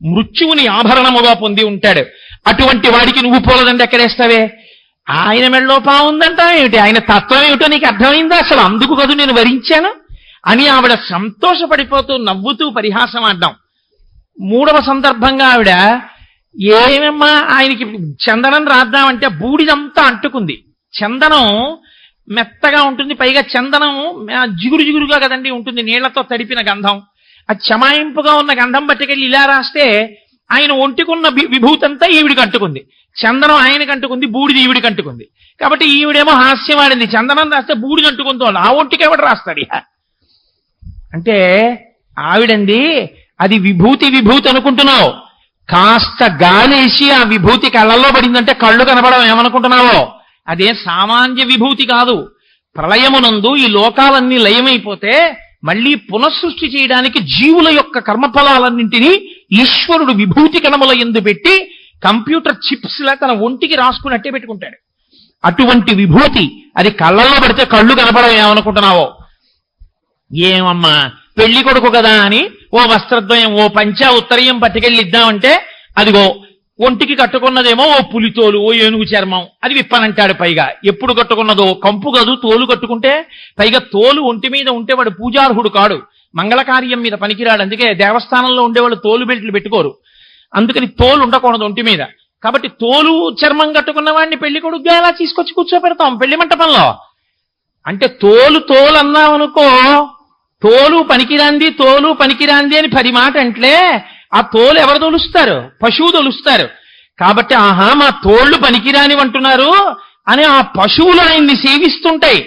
[SPEAKER 1] మృత్యువుని ఆభరణముగా పొంది ఉంటాడు. అటువంటి వాడికి నువ్వు పూలదండ ఎక్కడేస్తావే? ఆయన మెడలో పాము ఉందంటావు ఏమిటి? ఆయన తత్వం ఏమిటో నీకు అర్థమైందా? అసలు అందుకు కదూ నేను వరించాను అని ఆవిడ సంతోషపడిపోతూ నవ్వుతూ పరిహాసం ఆడ్డాం. 3వ సందర్భంగా ఆవిడ ఏమమ్మా ఆయనకి చందనం రాద్దామంటే బూడిదంతా అంటుకుంది. చందనం మెత్తగా ఉంటుంది, పైగా చందనం జిగురు జిగురుగా కదండి ఉంటుంది, నీళ్లతో తడిపిన గంధం. ఆ చమాయింపుగా ఉన్న గంధం పట్టుకెళ్ళి ఇలా రాస్తే ఆయన ఒంటికున్న విభూతంతా ఈవిడికి అంటుకుంది. చందనం ఆయనకు అంటుకుంది, బూడిది ఈవిడికి అంటుకుంది. కాబట్టి ఈవిడేమో హాస్యం ఆడింది, చందనం రాస్తే బూడిది అంటుకుంటోంది, ఆ ఒంటికి ఎవడు రాస్తాడు అంటే ఆవిడంది, అది విభూతి విభూతి అనుకుంటున్నావు, కాస్త గాలేసి ఆ విభూతి కళ్ళల్లో పడిందంటే కళ్ళు కనపడడం ఏమనుకుంటున్నావో? అదే సామాన్య విభూతి కాదు. ప్రళయమునందు ఈ లోకాలన్నీ లయమైపోతే మళ్ళీ పునఃసృష్టి చేయడానికి జీవుల యొక్క కర్మఫలాలన్నింటినీ ఈశ్వరుడు విభూతి కణముల యందు పెట్టి కంప్యూటర్ చిప్స్ లా తన ఒంటికి రాసుకుని అట్టే పెట్టుకుంటాడు. అటువంటి విభూతి అది కళ్ళల్లో పడితే కళ్ళు కనపడడం ఏమనుకుంటున్నావో? ఏమమ్మా పెళ్లి కొడుకు కదా అని ఓ వస్త్రద్వయం, ఓ పంచా ఉత్తరీయం పట్టుకెళ్ళి ఇద్దామంటే అదిగో ఒంటికి కట్టుకున్నదేమో ఓ పులితోలు, ఓ ఏనుగు చర్మం, అది విప్పనంటాడు. పైగా ఎప్పుడు కట్టుకున్నదో కంపు కాదు, తోలు కట్టుకుంటే, పైగా తోలు ఒంటి మీద ఉంటే వాడు పూజార్హుడు కాడు, మంగళకార్యం మీద పనికిరాడు. అందుకే దేవస్థానంలో ఉండేవాళ్ళు తోలు బెల్ట్లు పెట్టుకోరు, అందుకని తోలు ఉండకూడదు ఒంటి మీద. కాబట్టి తోలు చర్మం కట్టుకున్న వాడిని పెళ్లి కొడుకుగా ఎలా తీసుకొచ్చి కూర్చోపెడతాం పెళ్లి మంటపంలో? అంటే తోలు తోలు అన్నామనుకో, తోలు పనికిరాంది అని 10 మాట అంటే ఆ తోలు ఎవరు తోలుస్తారు? పశువు తోలుస్తారు. కాబట్టి ఆహా మా తోళ్లు పనికిరానివంటున్నారు అని ఆ పశువులు ఆయన్ని సేవిస్తుంటాయి.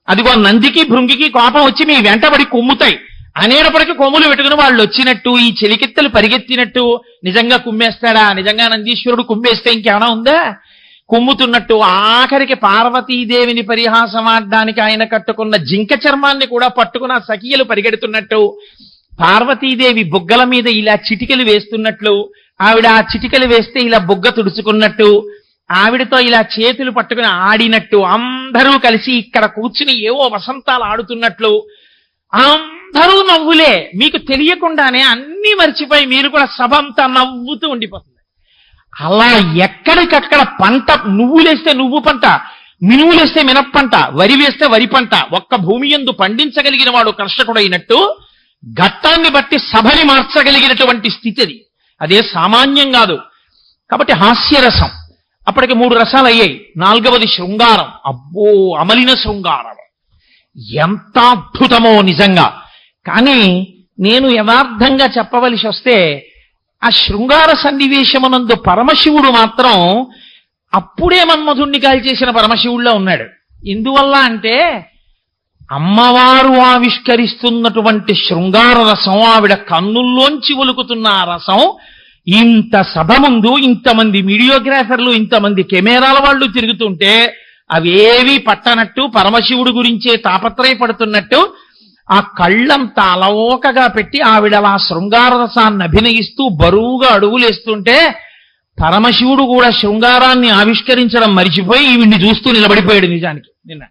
[SPEAKER 1] అదిగో నందికి భృంగికి కోపం వచ్చి మీ వెంటబడి కుమ్ముతాయి అనేటప్పటికీ కొమ్ములు పెట్టుకుని వాళ్ళు వచ్చినట్టు, ఈ చెలికెత్తలు పరిగెత్తినట్టు. నిజంగా కుమ్మేస్తాడా? నిజంగా నందీశ్వరుడు కుమ్మేస్తే ఇంకేమైనా ఉందా? కుమ్ముతున్నట్టు, ఆఖరికి పార్వతీదేవిని పరిహాసమాడడానికి ఆయన కట్టుకున్న జింక చర్మాన్ని కూడా పట్టుకున్న సఖియలు పరిగెడుతున్నట్టు, పార్వతీదేవి బుగ్గల మీద ఇలా చిటికలు వేస్తున్నట్లు, ఆవిడ ఆ చిటికలు వేస్తే ఇలా బుగ్గ తుడుచుకున్నట్టు, ఆవిడతో ఇలా చేతులు పట్టుకుని ఆడినట్టు, అందరూ కలిసి ఇక్కడ కూర్చుని ఏవో వసంతాలు ఆడుతున్నట్లు, అందరూ నవ్వులే. మీకు తెలియకుండానే అన్నీ మర్చిపోయి మీరు కూడా సభ అంతా నవ్వుతూ ఉండిపోతుంది. అలా ఎక్కడికక్కడ పంట, నువ్వులేస్తే నువ్వు పంట, మినువులేస్తే మినప్పంట, వరి వేస్తే వరి పంట, ఒక్క భూమి యందు పండించగలిగిన వాడు కర్షకుడైనట్టు ఘట్టాన్ని బట్టి సభని మార్చగలిగినటువంటి స్థితి అది. అదే సామాన్యం కాదు. కాబట్టి హాస్యరసం అప్పటికి 3 రసాలు అయ్యాయి. 4వది శృంగారం. అబ్బో, అమలిన శృంగారం ఎంత అద్భుతమో నిజంగా. కానీ నేను యథార్థంగా చెప్పవలసి వస్తే ఆ శృంగార సన్నివేశమునందు పరమశివుడు మాత్రం అప్పుడే మన్మధుణ్ణి కాల్చేసిన పరమశివుడిలో ఉన్నాడు. ఎందువల్ల అంటే అమ్మవారు ఆవిష్కరిస్తున్నటువంటి శృంగార రసం, ఆవిడ కన్నుల్లోంచి ఒలుకుతున్న ఆ రసం ఇంత సభ ముందు ఇంతమంది వీడియోగ్రాఫర్లు, ఇంతమంది కెమెరాల వాళ్ళు తిరుగుతుంటే అవేవి పట్టనట్టు, పరమశివుడు గురించే తాపత్రయపడుతున్నట్టు ఆ కళ్ళంతా అలవోకగా పెట్టి ఆవిడ ఆ శృంగార రసాన్ని అభినయిస్తూ బరువుగా అడుగులేస్తుంటే పరమశివుడు కూడా శృంగారాన్ని ఆవిష్కరించడం మరిచిపోయి ఈవిడ్ని చూస్తూ నిలబడిపోయాడు. నిజానికి నిన్న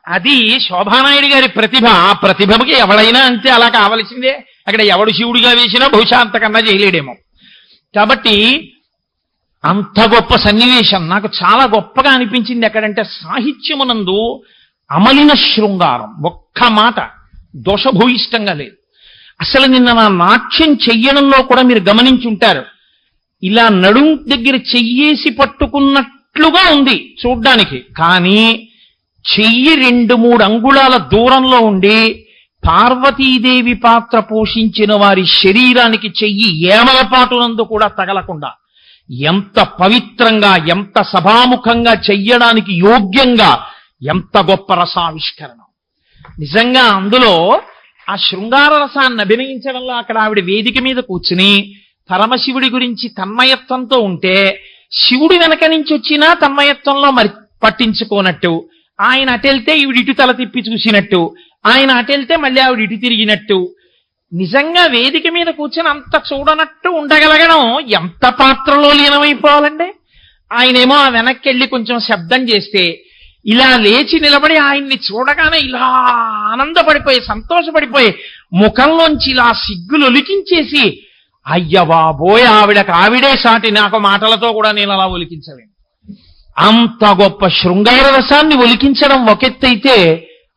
[SPEAKER 1] అది శోభానాయుడు గారి ప్రతిభ. ఆ ప్రతిభకి ఎవడైనా అంతే, అలా కావలసిందే. అక్కడ ఎవడు శివుడిగా వేసినా బహుశా అంతకన్నా చేయలేడేమో. కాబట్టి అంత గొప్ప సన్నివేశం నాకు చాలా గొప్పగా అనిపించింది. ఎక్కడంటే సాహిత్యమునందు అమలిన శృంగారం ఒక్క మాట దోషభూయిష్టంగా లేదు. అసలు నిన్న నా నాట్యం చెయ్యడంలో కూడా మీరు గమనించి ఉంటారు. ఇలా నడుం దగ్గర చెయ్యేసి పట్టుకున్నట్లుగా ఉంది చూడ్డానికి, కానీ చెయ్యి 2-3 అంగుళాల దూరంలో ఉండి పార్వతీదేవి పాత్ర పోషించిన వారి శరీరానికి చెయ్యి ఏమలపాటునందు కూడా తగలకుండా ఎంత పవిత్రంగా, ఎంత సభాముఖంగా చెయ్యడానికి యోగ్యంగా, ఎంత గొప్ప రసావిష్కరణ. నిజంగా అందులో ఆ శృంగార రసాన్ని అభినయించడంలో అక్కడ ఆవిడ వేదిక మీద కూర్చుని పరమశివుడి గురించి తన్మయత్వంతో ఉంటే శివుడి వెనక నుంచి వచ్చినా తన్మయత్వంలో మరి పట్టించుకోనట్టు, ఆయన అటెళ్తే ఈవిడ ఇటు తల తిప్పి చూసినట్టు, ఆయన అటెళ్తే మళ్ళీ ఆవిడ ఇటు తిరిగినట్టు, నిజంగా వేదిక మీద కూర్చొని అంత చూడనట్టు ఉండగలగడం ఎంత పాత్రలో లీనమైపోవాలండి. ఆయనేమో ఆ వెనక్కి వెళ్ళి కొంచెం శబ్దం చేస్తే ఇలా లేచి నిలబడి ఆయన్ని చూడగానే ఇలా ఆనందపడిపోయి సంతోషపడిపోయి ముఖంలోంచి ఇలా సిగ్గులు ఒలికించేసి, అయ్య బాబోయ్ ఆవిడకు ఆవిడే సాటి, నాకు మాటలతో కూడా నేను అలా ఒలికించలేను. అంత గొప్ప శృంగార రసాన్ని ఒలికించడం ఒకెత్తైతే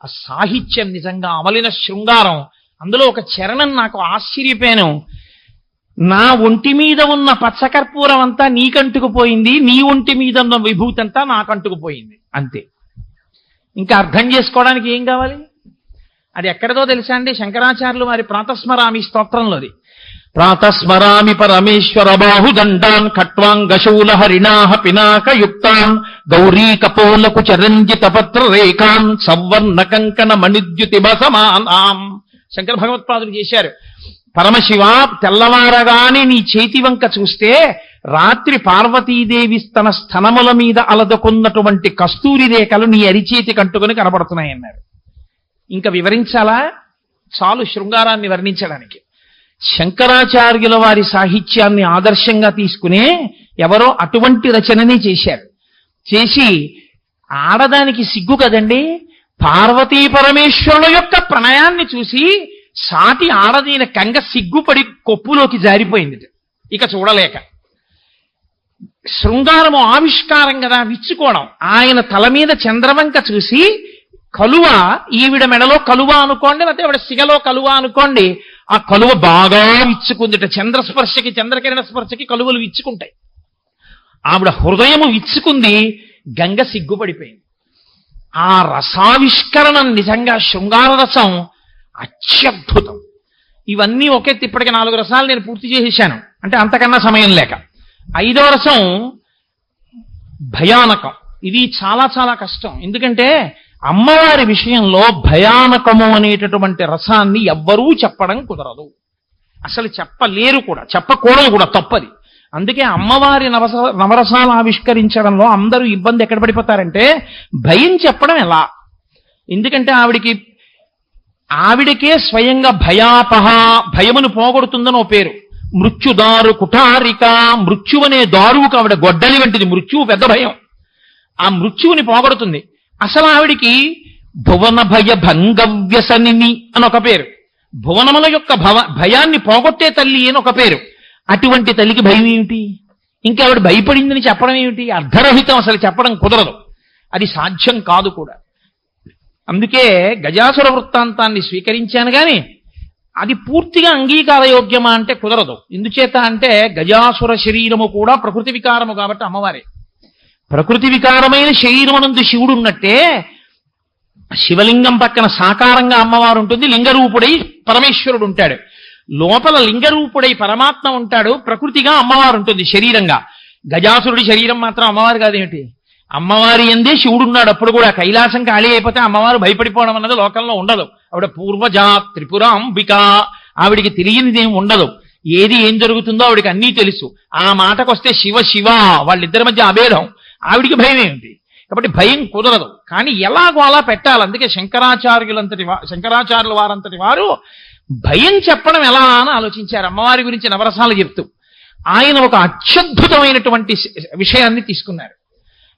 [SPEAKER 1] ఆ సాహిత్యం నిజంగా అమలిన శృంగారం. అందులో ఒక చరణం నాకు ఆశ్చర్యపోయాను. నా ఒంటి మీద ఉన్న పచ్చకర్పూరం అంతా నీకంటుకుపోయింది, నీ ఒంటి మీద ఉన్న విభూతి అంతా నాకంటుకుపోయింది, అంతే. ఇంకా అర్థం చేసుకోవడానికి ఏం కావాలి? అది ఎక్కడదో తెలుసా అండి? శంకరాచార్యులు వారి ప్రాతస్మరామి స్తోత్రంలోది. ప్రాతస్మరామి పరమేశ్వర బాహుదండాన్ ఖట్వాంగశూల హరిణాహ పినాకయుక్తాన్ గౌరీ కపోలకు చరంజిత పత్ర రేఖాన్ సవర్ణ కంకణ మణిద్యుతి బసమానాం. శంకర భగవత్పాదులు చేశారు. పరమశివ, తెల్లవారగానే నీ చేతి వంక చూస్తే రాత్రి పార్వతీదేవి తన స్తనముల మీద అలదుకున్నటువంటి కస్తూరి రేఖలు నీ అరిచేతి కంటుకొని కనబడుతున్నాయన్నారు. ఇంకా వివరించాలా? చాలు శృంగారాన్ని వర్ణించడానికి. శంకరాచార్యుల వారి సాహిత్యాన్ని ఆదర్శంగా తీసుకునే ఎవరో అటువంటి రచననే చేశారు. చేసి ఆడదానికి సిగ్గు కదండి, పార్వతీ పరమేశ్వరుల యొక్క ప్రణయాన్ని చూసి సాటి ఆడదైన కంగ సిగ్గుపడి కొప్పులోకి జారిపోయింది, ఇక చూడలేక. శృంగారము ఆవిష్కారం కదా, విచ్చుకోవడం. ఆయన తల మీద చంద్రవంక చూసి కలువ, ఈవిడ మెడలో కలువ అనుకోండి, లేకపోతే ఆవిడ సిగలో కలువ అనుకోండి, ఆ కలువ బాగా విచ్చుకుందిట. చంద్రస్పర్శకి, చంద్రకిరణ స్పర్శకి కలువలు విచ్చుకుంటాయి. ఆవిడ హృదయము విచ్చుకుంది, గంగ సిగ్గుపడిపోయింది. ఆ రసావిష్కరణం నిజంగా శృంగార రసం అత్యద్భుతం. ఇవన్నీ ఒకెత్తి. ఇప్పటికి 4 రసాలు నేను పూర్తి చేసేసాను, అంటే అంతకన్నా సమయం లేక. 5వ రసం భయానకం. ఇది చాలా చాలా కష్టం. ఎందుకంటే అమ్మవారి విషయంలో భయానకము అనేటటువంటి రసాన్ని ఎవ్వరూ చెప్పడం కుదరదు, అసలు చెప్పలేరు కూడా, చెప్పకూడదు కూడా, తప్పది. అందుకే అమ్మవారి నవరసాలు ఆవిష్కరించడంలో అందరూ ఇబ్బంది ఎక్కడ పడిపోతారంటే భయం చెప్పడం ఎలా. ఎందుకంటే ఆవిడకే స్వయంగా భయాపహ, భయమును పోగొడుతుందని ఓ పేరు. మృత్యుదారు కుఠారిక, మృత్యువనే దారువుకు ఆవిడ గొడ్డలి వంటిది. మృత్యువు పెద్ద భయం, ఆ మృత్యువుని పోగొడుతుంది. అసలు ఆవిడికి భువన భయ భంగవ్యసనిని అని ఒక పేరు. భువనముల యొక్క భయాన్ని పోగొట్టే తల్లి అని ఒక పేరు. అటువంటి తల్లికి భయం ఏమిటి? ఇంకా ఆవిడ భయపడిందని చెప్పడం ఏమిటి? అర్ధరహితం, అసలు చెప్పడం కుదరదు, అది సాధ్యం కాదు కూడా. అందుకే గజాసుర వృత్తాంతాన్ని స్వీకరించాను కానీ అది పూర్తిగా అంగీకారయోగ్యమా అంటే కుదరదు. ఎందుచేత అంటే గజాసుర శరీరము కూడా ప్రకృతి వికారము కాబట్టి అమ్మవారే. ప్రకృతి వికారమైన శరీరమునందు శివుడు ఉన్నట్టే శివలింగం పక్కన సాకారంగా అమ్మవారు ఉంటుంది, లింగరూపుడై పరమేశ్వరుడు ఉంటాడు. లోపల లింగరూపుడై పరమాత్మ ఉంటాడు, ప్రకృతిగా అమ్మవారు ఉంటుంది శరీరంగా. గజాసురుడి శరీరం మాత్రం అమ్మవారు కాదేమిటి? అమ్మవారి ఎందే శివుడు ఉన్నాడు. అప్పుడు కూడా కైలాసం ఖాళీ అయిపోతే అమ్మవారు భయపడిపోవడం అన్నది లోకంలో ఉండదు. ఆవిడ పూర్వజా త్రిపురాంబిక, ఆవిడికి తెలియనిదేం ఉండదు. ఏది ఏం జరుగుతుందో ఆవిడికి అన్నీ తెలుసు. ఆ మాటకొస్తే శివ శివ వాళ్ళిద్దరి మధ్య అభేదం, ఆవిడికి భయం ఏమిటి? కాబట్టి భయం కుదరదు. కానీ ఎలాగో అలా పెట్టాలి. అందుకే శంకరాచార్యుల వారంతటి వారు భయం చెప్పడం ఎలా అని ఆలోచించారు అమ్మవారి గురించి నవరసాలు చెప్తూ. ఆయన ఒక అత్యద్భుతమైనటువంటి విషయాన్ని తీసుకున్నారు.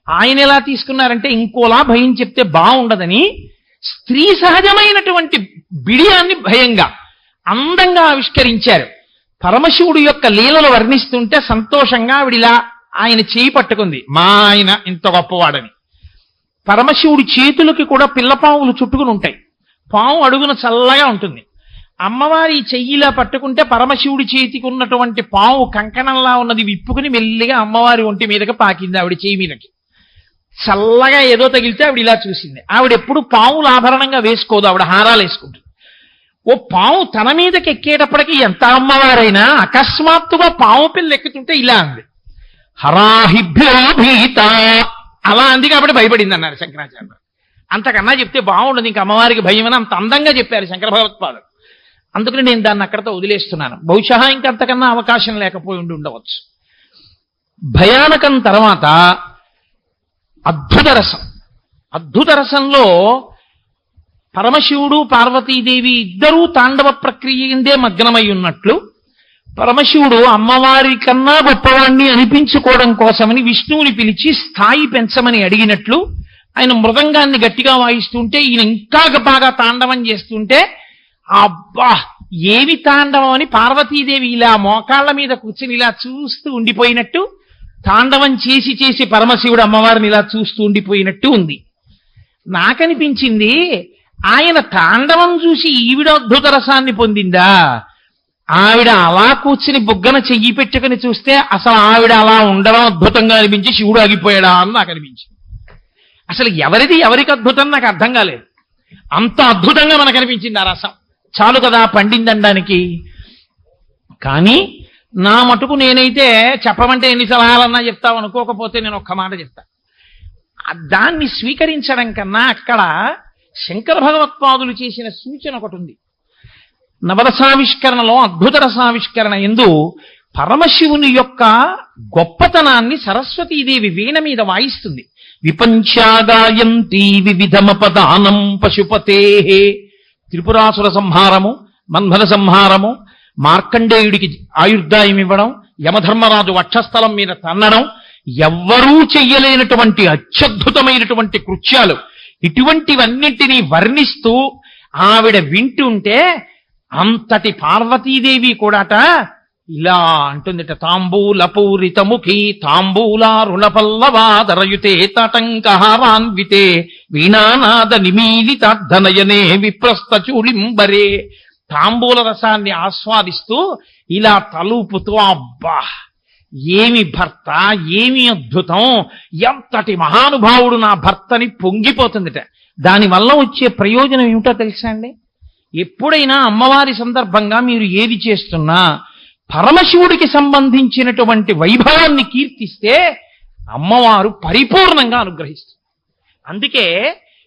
[SPEAKER 1] ఆయన ఎలా తీసుకున్నారంటే ఇంకోలా భయం చెప్తే బాగుండదని స్త్రీ సహజమైనటువంటి బిడియాన్ని భయంగా అందంగా ఆవిష్కరించారు. పరమశివుడు యొక్క లీలలు వర్ణిస్తుంటే సంతోషంగా ఆవిడిలా ఆయన చేయి పట్టుకుంది, మా ఆయన ఇంత గొప్పవాడని. పరమశివుడి చేతులకి కూడా పిల్లపావులు చుట్టుకుని ఉంటాయి, పాము అడుగున చల్లగా ఉంటుంది. అమ్మవారి చెయ్యిలా పట్టుకుంటే పరమశివుడి చేతికి ఉన్నటువంటి పాము కంకణంలా ఉన్నది విప్పుకుని మెల్లిగా అమ్మవారి ఒంటి మీదకి పాకింది, ఆవిడ చేయి మీదకి. చల్లగా ఏదో తగిలితే ఆవిడ ఇలా చూసింది. ఆవిడ ఎప్పుడు పావులు ఆభరణంగా వేసుకోదు, ఆవిడ హారాలు వేసుకుంటుంది. ఓ పాము తన మీదకి ఎక్కేటప్పటికి ఎంత అమ్మవారైనా అకస్మాత్తుగా పాము పిల్ల ఎక్కుతుంటే ఇలా అంది, హరాహిభ్యో భీత, అలా అంది కాబట్టి భయపడింది అన్నారు శంకరాచార్య. అంతకన్నా చెప్తే బాగుండదు, ఇంకా అమ్మవారికి భయం అని అంత అందంగా చెప్పారు శంకర భగవత్పాదులు. అందుకని నేను దాన్ని అక్కడతో వదిలేస్తున్నాను. బహుశా ఇంకంతకన్నా అవకాశం లేకపోయి ఉండవచ్చు. భయానకం తర్వాత అద్భుత రసం. అద్భుత రసంలో పరమశివుడు పార్వతీదేవి ఇద్దరూ తాండవ ప్రక్రియ ఎందే మగ్నమై ఉన్నట్లు, పరమశివుడు అమ్మవారి కన్నా గొప్పవాణ్ణి అనిపించుకోవడం కోసమని విష్ణువుని పిలిచి స్థాయి పెంచమని అడిగినట్లు ఆయన మృదంగాన్ని గట్టిగా వాయిస్తుంటే ఈయన ఇంకా బాగా తాండవం చేస్తుంటే, అబ్బా ఏమి తాండవం అని పార్వతీదేవి ఇలా మోకాళ్ల మీద కూర్చుని ఇలా చూస్తూ ఉండిపోయినట్టు, తాండవం చేసి చేసి పరమశివుడు అమ్మవారిని ఇలా చూస్తూ ఉండిపోయినట్టు ఉంది. నాకనిపించింది ఆయన తాండవం చూసి ఈవిడ అద్భుత రసాన్ని పొందిందా, ఆవిడ అలా కూర్చుని బుగ్గన చెయ్యి పెట్టుకుని చూస్తే అసలు ఆవిడ అలా ఉండడం అద్భుతంగా అనిపించి శివుడు ఆగిపోయాడా అని నాకు అనిపించింది. అసలు ఎవరికి అద్భుతం నాకు అర్థం కాలేదు, అంత అద్భుతంగా మనకు అనిపించింది ఆ రసం. చాలు కదా పండిందనడానికి. కానీ నా మటుకు నేనైతే చెప్పమంటే ఎన్ని సలహాలన్నా చెప్తావు, అనుకోకపోతే నేను ఒక్క మాట చెప్తా. దాన్ని స్వీకరించడం కన్నా అక్కడ శంకర భగవత్పాదులు చేసిన సూచన ఒకటి ఉంది. నవరసావిష్కరణలో అద్భుత రసావిష్కరణ ఎందు పరమశివుని యొక్క గొప్పతనాన్ని సరస్వతీదేవి వీణ మీద వాయిస్తుంది. విపంచాగాయంతి వివిధమపదానం పశుపతే, త్రిపురాసుర సంహారము, మన్మథ సంహారము, మార్కండేయుడికి ఆయుర్దాయం ఇవ్వడం, యమధర్మరాజు వక్షస్థలం మీద తన్నడం, ఎవ్వరూ చెయ్యలేనటువంటి అత్యద్భుతమైనటువంటి కృత్యాలు, ఇటువంటివన్నింటినీ వర్ణిస్తూ ఆవిడ వింటుంటే అంతటి పార్వతీదేవి కూడాట ఇలా అంటుందిట, తాంబూలపూరితముఖి తాంబూలారుణపల్లవాదరయుతే తటంకహారాన్వితే వీణానాద నిమీలితార్ధనయనే విప్రస్థ చూలింబరే. తాంబూల రసాన్ని ఆస్వాదిస్తూ ఇలా తలూపుతూ, అబ్బా ఏమి భర్త, ఏమి అద్భుతం, ఎంతటి మహానుభావుడు నా భర్తని పొంగిపోతుందిట. దానివల్ల వచ్చే ప్రయోజనం ఏమిటో తెలుసా అండి? ఎప్పుడైనా అమ్మవారి సందర్భంగా మీరు ఏది చేస్తున్నా పరమశివుడికి సంబంధించినటువంటి వైభవాన్ని కీర్తిస్తే అమ్మవారు పరిపూర్ణంగా అనుగ్రహిస్తుంది. అందుకే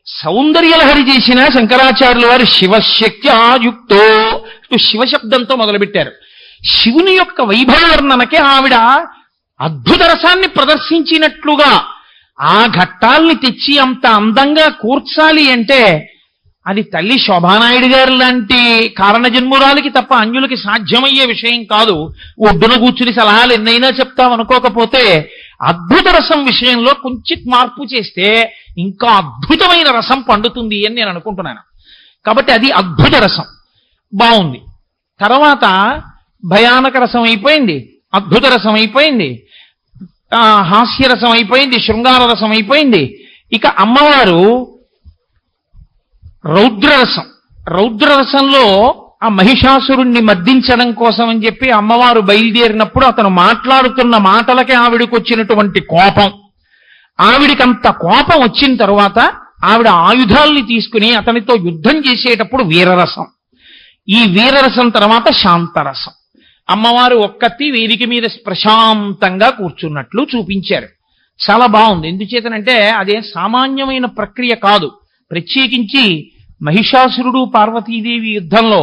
[SPEAKER 1] సౌందర్యలహరి చేసిన శంకరాచార్యుల వారు శివశక్త్యాయుక్తో శివశబ్దంతో మొదలుపెట్టారు. శివుని యొక్క వైభవ వర్ణనకి ఆవిడ అద్భుత రసాన్ని ప్రదర్శించినట్లుగా ఆ ఘట్టాల్ని తెచ్చి అంత అందంగా కూర్చాలి అంటే అది తల్లి శోభానాయుడు గారు లాంటి కారణజన్మురాలకి తప్ప అన్యులకి సాధ్యమయ్యే విషయం కాదు. ఒడ్డున కూర్చుని సలహాలు ఎన్నైనా చెప్తామనుకోకపోతే అద్భుత రసం విషయంలో కొంచెం మార్పు చేస్తే ఇంకా అద్భుతమైన రసం పండుతుంది అని నేను అనుకుంటున్నాను. కాబట్టి అది అద్భుత రసం బాగుంది. తర్వాత భయానక రసం అయిపోయింది, అద్భుత రసం అయిపోయింది, హాస్యరసం అయిపోయింది, శృంగార రసం అయిపోయింది. ఇక అమ్మవారు రౌద్రరసం. రౌద్రరసంలో ఆ మహిషాసురుణ్ణి మర్దించడం కోసం అని చెప్పి అమ్మవారు బయలుదేరినప్పుడు అతను మాట్లాడుతున్న మాటలకే ఆవిడికి వచ్చినటువంటి కోపం. ఆవిడికంత కోపం వచ్చిన తర్వాత ఆవిడ ఆయుధాల్ని తీసుకుని అతనితో యుద్ధం చేసేటప్పుడు వీరరసం. ఈ వీరరసం తర్వాత శాంతరసం. అమ్మవారు ఒక్కతి వేదిక మీద ప్రశాంతంగా కూర్చున్నట్లు చూపించారు. చాలా బాగుంది. ఎందుచేతనంటే అదే సామాన్యమైన ప్రక్రియ కాదు. ప్రత్యేకించి మహిషాసురుడు పార్వతీదేవి యుద్ధంలో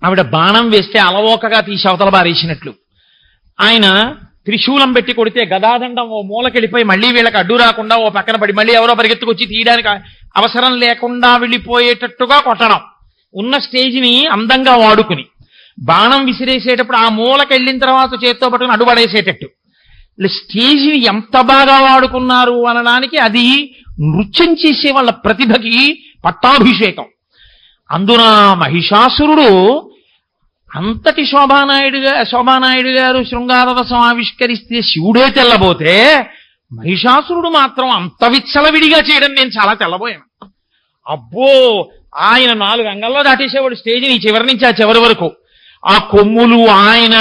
[SPEAKER 1] ఆవిడ బాణం వేస్తే అలవోకగా తీసి అవతల బారేసినట్లు, ఆయన త్రిశూలం పెట్టి కొడితే గదాదండం ఓ మూలకెళ్ళిపోయి మళ్ళీ వీళ్ళకి అడ్డు రాకుండా ఓ పక్కన పడి మళ్ళీ ఎవరో పరిగెత్తుకొచ్చి తీయడానికి అవసరం లేకుండా వెళ్ళిపోయేటట్టుగా కొట్టడం, ఉన్న స్టేజిని అందంగా వాడుకుని బాణం విసిరేసేటప్పుడు ఆ మూలకెళ్ళిన తర్వాత చేత్తో పట్టుకుని అడ్డుపడేసేటట్టు స్టేజిని ఎంత బాగా వాడుకున్నారు అనడానికి అది నృత్యం చేసే వాళ్ళ ప్రతిభకి పట్టాభిషేకం. అందున మహిషాసురుడు అంతటి శోభానాయుడు గారు శృంగారరసం ఆవిష్కరిస్తే శివుడే తెల్లబోతే మహిషాసురుడు మాత్రం అంత విచ్చలవిడిగా చేయడం నేను చాలా తెల్లబోయాను. అబ్బో, ఆయన 4 అంగల్లో దాటేసేవాడు స్టేజిని చివరి నుంచి ఆ చివరి వరకు. ఆ కొమ్ములు ఆయన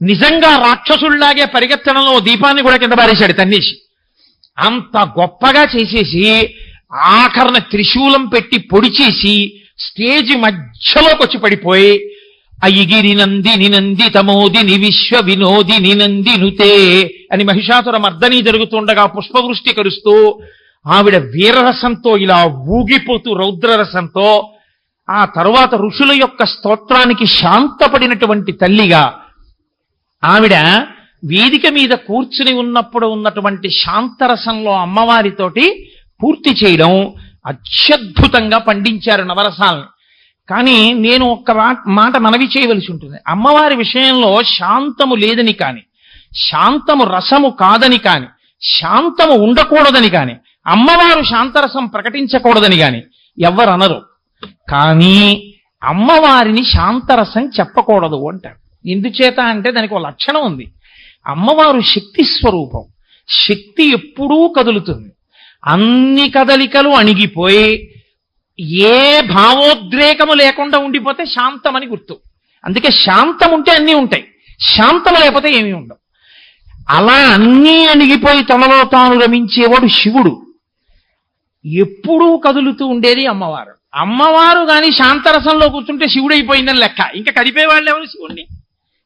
[SPEAKER 1] నిజంగా రాక్షసుల్లాగే పరిగెత్తడంలో దీపాన్ని కూడా కింద పారేశాడు తన్నేసి. అంత గొప్పగా చేసేసి ఆఖరణ త్రిశూలం పెట్టి పొడి చేసి స్టేజ్ మధ్యలోకి వచ్చి పడిపోయి అయ్యిగిరి నందిని నందితమోదిని విశ్వ వినోదిని నందినుతే అని మహిషాసుర మర్దని జరుగుతుండగా పుష్పవృష్టి కరుస్తూ ఆవిడ వీరరసంతో ఇలా ఊగిపోతూ రౌద్రరసంతో ఆ తరువాత ఋషుల యొక్క స్తోత్రానికి శాంతపడినటువంటి తల్లిగా ఆవిడ వేదిక మీద కూర్చుని ఉన్నప్పుడు ఉన్నటువంటి శాంతరసంలో అమ్మవారితోటి పూర్తి చేయడం అత్యద్భుతంగా పండించారు నవరసాలను. కానీ నేను ఒక్క మాట మనవి చేయవలసి ఉంటుంది. అమ్మవారి విషయంలో శాంతము లేదని కాని, శాంతము రసము కాదని కాని, శాంతము ఉండకూడదని కాని, అమ్మవారు శాంతరసం ప్రకటించకూడదని కాని ఎవ్వరనరు. కానీ అమ్మవారిని శాంతరసం చెప్పకూడదు అంటారు. ఎందుచేత అంటే దానికి ఒక లక్షణం ఉంది. అమ్మవారు శక్తి స్వరూపం. శక్తి ఎప్పుడూ కదులుతుంది. అన్ని కదలికలు అణిగిపోయి ఏ భావోద్రేకము లేకుండా ఉండిపోతే శాంతమని గుర్తు. అందుకే శాంతం ఉంటే అన్నీ ఉంటాయి, శాంతం లేకపోతే ఏమీ ఉండవు. అలా అన్నీ అణిగిపోయి తనలో తాను రమించేవాడు శివుడు. ఎప్పుడూ కదులుతూ ఉండేది అమ్మవారు. అమ్మవారు కానీ శాంతరసంలో కూర్చుంటే శివుడు అయిపోయిందని లెక్క. ఇంకా కదిపేవాళ్ళు ఎవరు శివుణ్ణి?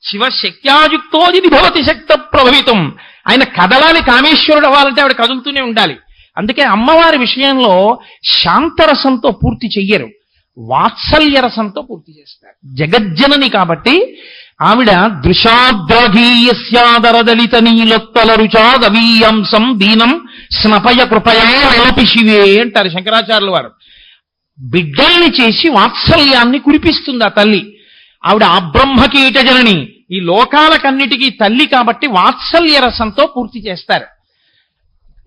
[SPEAKER 1] శివశక్త్యాయుక్తోది భవతి శక్త ప్రభవితం. ఆయన కదలాలి, కామేశ్వరుడు అవ్వాలంటే ఆవిడ కదులుతూనే ఉండాలి. అందుకే అమ్మవారి విషయంలో శాంతరసంతో పూర్తి చెయ్యరు, వాత్సల్య రసంతో పూర్తి చేస్తారు. జగజ్జనని కాబట్టి ఆవిడ దృశాద్రధీయస్యాదరదలిత నీలోత్తల రుచాదవీయంసం దీనం స్నపయ కృపయా లోపి శివే అంటారు శంకరాచార్యుల వారు. బిడ్డల్ని చేసి వాత్సల్యాన్ని కురిపిస్తుంది ఆ తల్లి. ఆవిడ అబ్రహ్మకీట జనని, ఈ లోకాలకన్నిటికీ తల్లి కాబట్టి వాత్సల్య రసంతో పూర్తి చేస్తారు.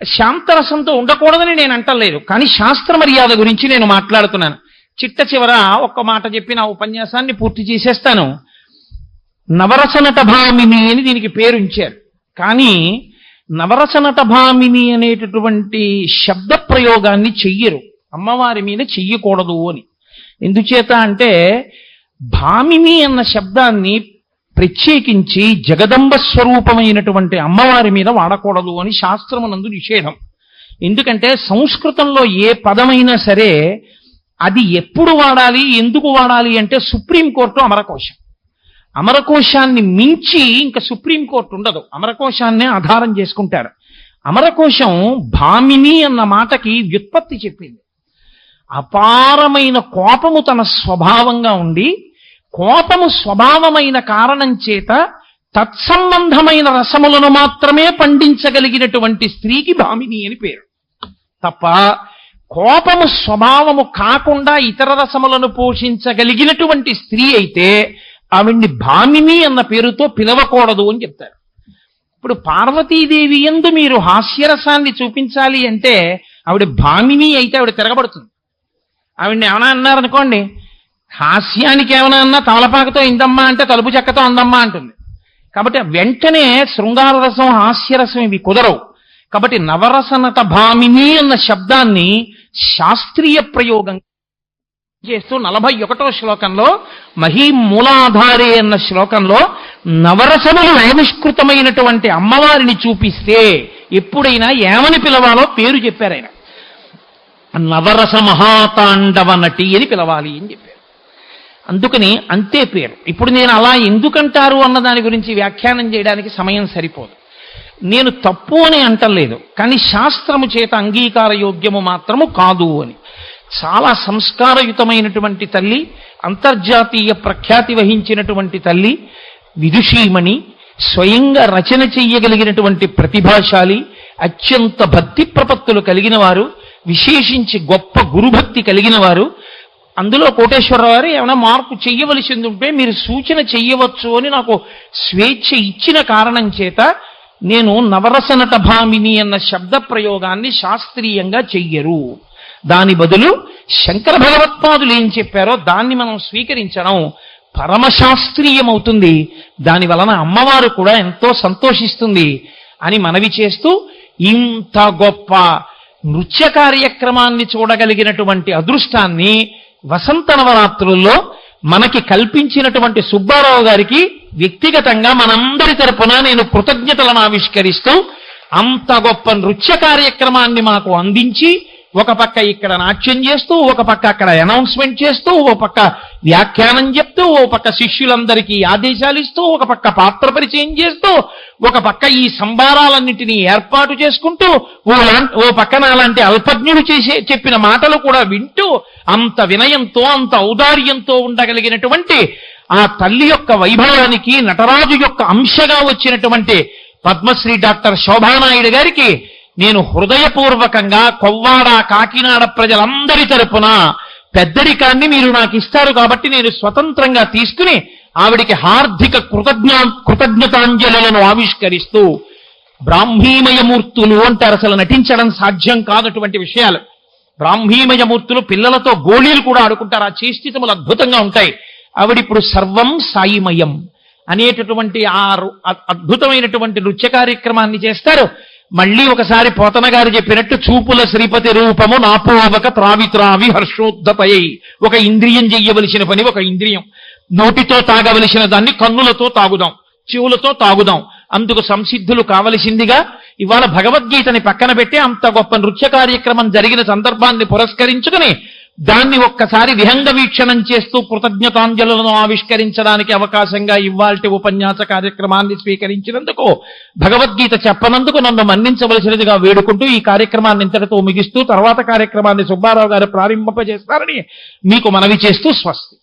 [SPEAKER 1] శాంతరసంతో ఉండకూడదని నేను అంటలేదు, కానీ శాస్త్ర మర్యాద గురించి నేను మాట్లాడుతున్నాను. చిట్ట చివర ఒక్క మాట చెప్పి నా ఉపన్యాసాన్ని పూర్తి చేసేస్తాను. నవరసనట భామిని అని దీనికి పేరు ఉంచారు. కానీ నవరసనట భామిని అనేటటువంటి శబ్ద ప్రయోగాన్ని చెయ్యరు, అమ్మవారి మీద చెయ్యకూడదు అని. ఎందుచేత అంటే భామిని అన్న శబ్దాన్ని ప్రత్యేకించి జగదంబ స్వరూపమైనటువంటి అమ్మవారి మీద వాడకూడదు అని శాస్త్రమునందు నిషేధం. ఎందుకంటే సంస్కృతంలో ఏ పదమైనా సరే అది ఎప్పుడు వాడాలి, ఎందుకు వాడాలి అంటే సుప్రీంకోర్టు అమరకోశం. అమరకోశాన్ని మించి ఇంకా సుప్రీంకోర్టు ఉండదు, అమరకోశాన్నే ఆధారం చేసుకుంటారు. అమరకోశం భామిని అన్న మాటకి వ్యుత్పత్తి చెప్పింది. అపారమైన కోపము తన స్వభావంగా ఉండి, కోపము స్వభావమైన కారణం చేత తత్సంబంధమైన రసములను మాత్రమే పండించగలిగినటువంటి స్త్రీకి భామిని అని పేరు. తప్ప కోపము స్వభావము కాకుండా ఇతర రసములను పోషించగలిగినటువంటి స్త్రీ అయితే ఆవిడ్ని భామిని అన్న పేరుతో పిలవకూడదు అని చెప్తారు. ఇప్పుడు పార్వతీదేవి యందు మీరు హాస్యరసాన్ని చూపించాలి అంటే ఆవిడ భామిని అయితే ఆవిడ తిరగబడుతుంది. ఆవిడ్ని ఏమైనా అన్నారనుకోండి, హాస్యానికి ఏమైనా అన్నా తమలపాకతో ఇందమ్మా అంటే తలుపు చెక్కతో అందమ్మా అంటుంది. కాబట్టి వెంటనే శృంగార రసం హాస్యరసం ఇవి కుదరవు. కాబట్టి నవరసనట భామిని అన్న శబ్దాన్ని శాస్త్రీయ ప్రయోగం చేస్తూ 41వ శ్లోకంలో మహీమూలాధారే అన్న శ్లోకంలో నవరసములు ఆవిష్కృతమైనటువంటి అమ్మవారిని చూపిస్తే ఎప్పుడైనా ఏమని పిలవాలో పేరు చెప్పారు ఆయన. నవరస మహాతాండవ నటి అని పిలవాలి అని చెప్పారు. అందుకని అంతే పేరు. ఇప్పుడు నేను అలా ఎందుకంటారు అన్న దాని గురించి వ్యాఖ్యానం చేయడానికి సమయం సరిపోదు. నేను తప్పు అని అంటలేదు, కానీ శాస్త్రము చేత అంగీకార యోగ్యము మాత్రము కాదు అని. చాలా సంస్కారయుతమైనటువంటి తల్లి, అంతర్జాతీయ ప్రఖ్యాతి వహించినటువంటి తల్లి, విదుషీమణి, స్వయంగా రచన చెయ్యగలిగినటువంటి ప్రతిభాశాలి, అత్యంత భక్తి ప్రపత్తులు కలిగిన వారు, విశేషించి గొప్ప గురుభక్తి కలిగిన వారు. అందులో కోటేశ్వరరావు గారు ఏమైనా మార్పు చెయ్యవలసింది ఉంటే మీరు సూచన చెయ్యవచ్చు అని నాకు స్వేచ్ఛ ఇచ్చిన కారణం చేత నేను నవరసనట భామిని అన్న శబ్ద ప్రయోగాన్ని శాస్త్రీయంగా చెయ్యరు. దాని బదులు శంకర భగవత్పాదులు ఏం చెప్పారో దాన్ని మనం స్వీకరించడం పరమశాస్త్రీయమవుతుంది. దాని వలన అమ్మవారు కూడా ఎంతో సంతోషిస్తుంది అని మనవి చేస్తూ, ఇంత గొప్ప నృత్య కార్యక్రమాన్ని చూడగలిగినటువంటి అదృష్టాన్ని వసంత నవరాత్రుల్లో మనకి కల్పించినటువంటి సుబ్బారావు గారికి వ్యక్తిగతంగా మనందరి తరపున నేను కృతజ్ఞతలను ఆవిష్కరిస్తూ, అంత గొప్ప నృత్య కార్యక్రమాన్ని మాకు అందించి, ఒక పక్క ఇక్కడ నాట్యం చేస్తూ, ఒక పక్క అక్కడ అనౌన్స్మెంట్ చేస్తూ, ఓ పక్క వ్యాఖ్యానం చెప్తూ, ఓ పక్క శిష్యులందరికీ ఆదేశాలు ఇస్తూ, ఒక పక్క పాత్ర పరిచయం చేస్తూ, ఒక పక్క ఈ సంభారాలన్నింటినీ ఏర్పాటు చేసుకుంటూ, ఓ పక్కన అలాంటి అల్పజ్ఞుడు చెప్పిన మాటలు కూడా వింటూ, అంత వినయంతో అంత ఔదార్యంతో ఉండగలిగినటువంటి ఆ తల్లి యొక్క వైభవానికి నటరాజు యొక్క అంశగా వచ్చినటువంటి పద్మశ్రీ డాక్టర్ శోభానాయుడు గారికి నేను హృదయపూర్వకంగా కొవ్వాడ కాకినాడ ప్రజలందరి తరపున పెద్దరికాన్ని మీరు నాకు ఇస్తారు కాబట్టి నేను స్వతంత్రంగా తీసుకుని ఆవిడికి హార్దిక కృతజ్ఞతాంజలులను ఆవిష్కరిస్తూ, బ్రాహ్మీమయమూర్తులు అంటారు. అసలు నటించడం సాధ్యం కానటువంటి విషయాలు. బ్రాహ్మీమయమూర్తులు పిల్లలతో గోళీలు కూడా ఆడుకుంటారు. ఆ చేష్టితములు అద్భుతంగా ఉంటాయి. ఆవిడిప్పుడు సర్వం సాయిమయం అనేటటువంటి ఆ అద్భుతమైనటువంటి నృత్య కార్యక్రమాన్ని చేస్తారు. మళ్ళీ ఒకసారి పోతన గారు చెప్పినట్టు, చూపుల శ్రీపతి రూపము నాపోవక త్రావి త్రావి హర్షోద్ధతయై. ఒక ఇంద్రియం చెయ్యవలసిన పని ఒక ఇంద్రియం, నోటితో తాగవలసిన దాన్ని కన్నులతో తాగుదాం, చెవులతో తాగుదాం. అందుకు సంసిద్ధులు కావలసిందిగా ఇవాళ భగవద్గీతని పక్కన పెట్టి అంత గొప్ప నృత్య కార్యక్రమం జరిగిన సందర్భాన్ని పురస్కరించుకుని దాన్ని ఒక్కసారి విహంగ వీక్షణం చేస్తూ కృతజ్ఞతాంజలులను ఆవిష్కరించడానికి అవకాశంగా ఇవాల్టి ఉపన్యాస కార్యక్రమాన్ని స్వీకరించినందుకు, భగవద్గీత చెప్పనందుకు నన్ను మన్నించవలసినదిగా వేడుకుంటూ ఈ కార్యక్రమాన్ని ఇంతటితో ముగిస్తూ తర్వాత కార్యక్రమాన్ని సుబ్బారావు గారు ప్రారంభింపజేస్తారని మీకు మనవి చేస్తూ స్వస్తి.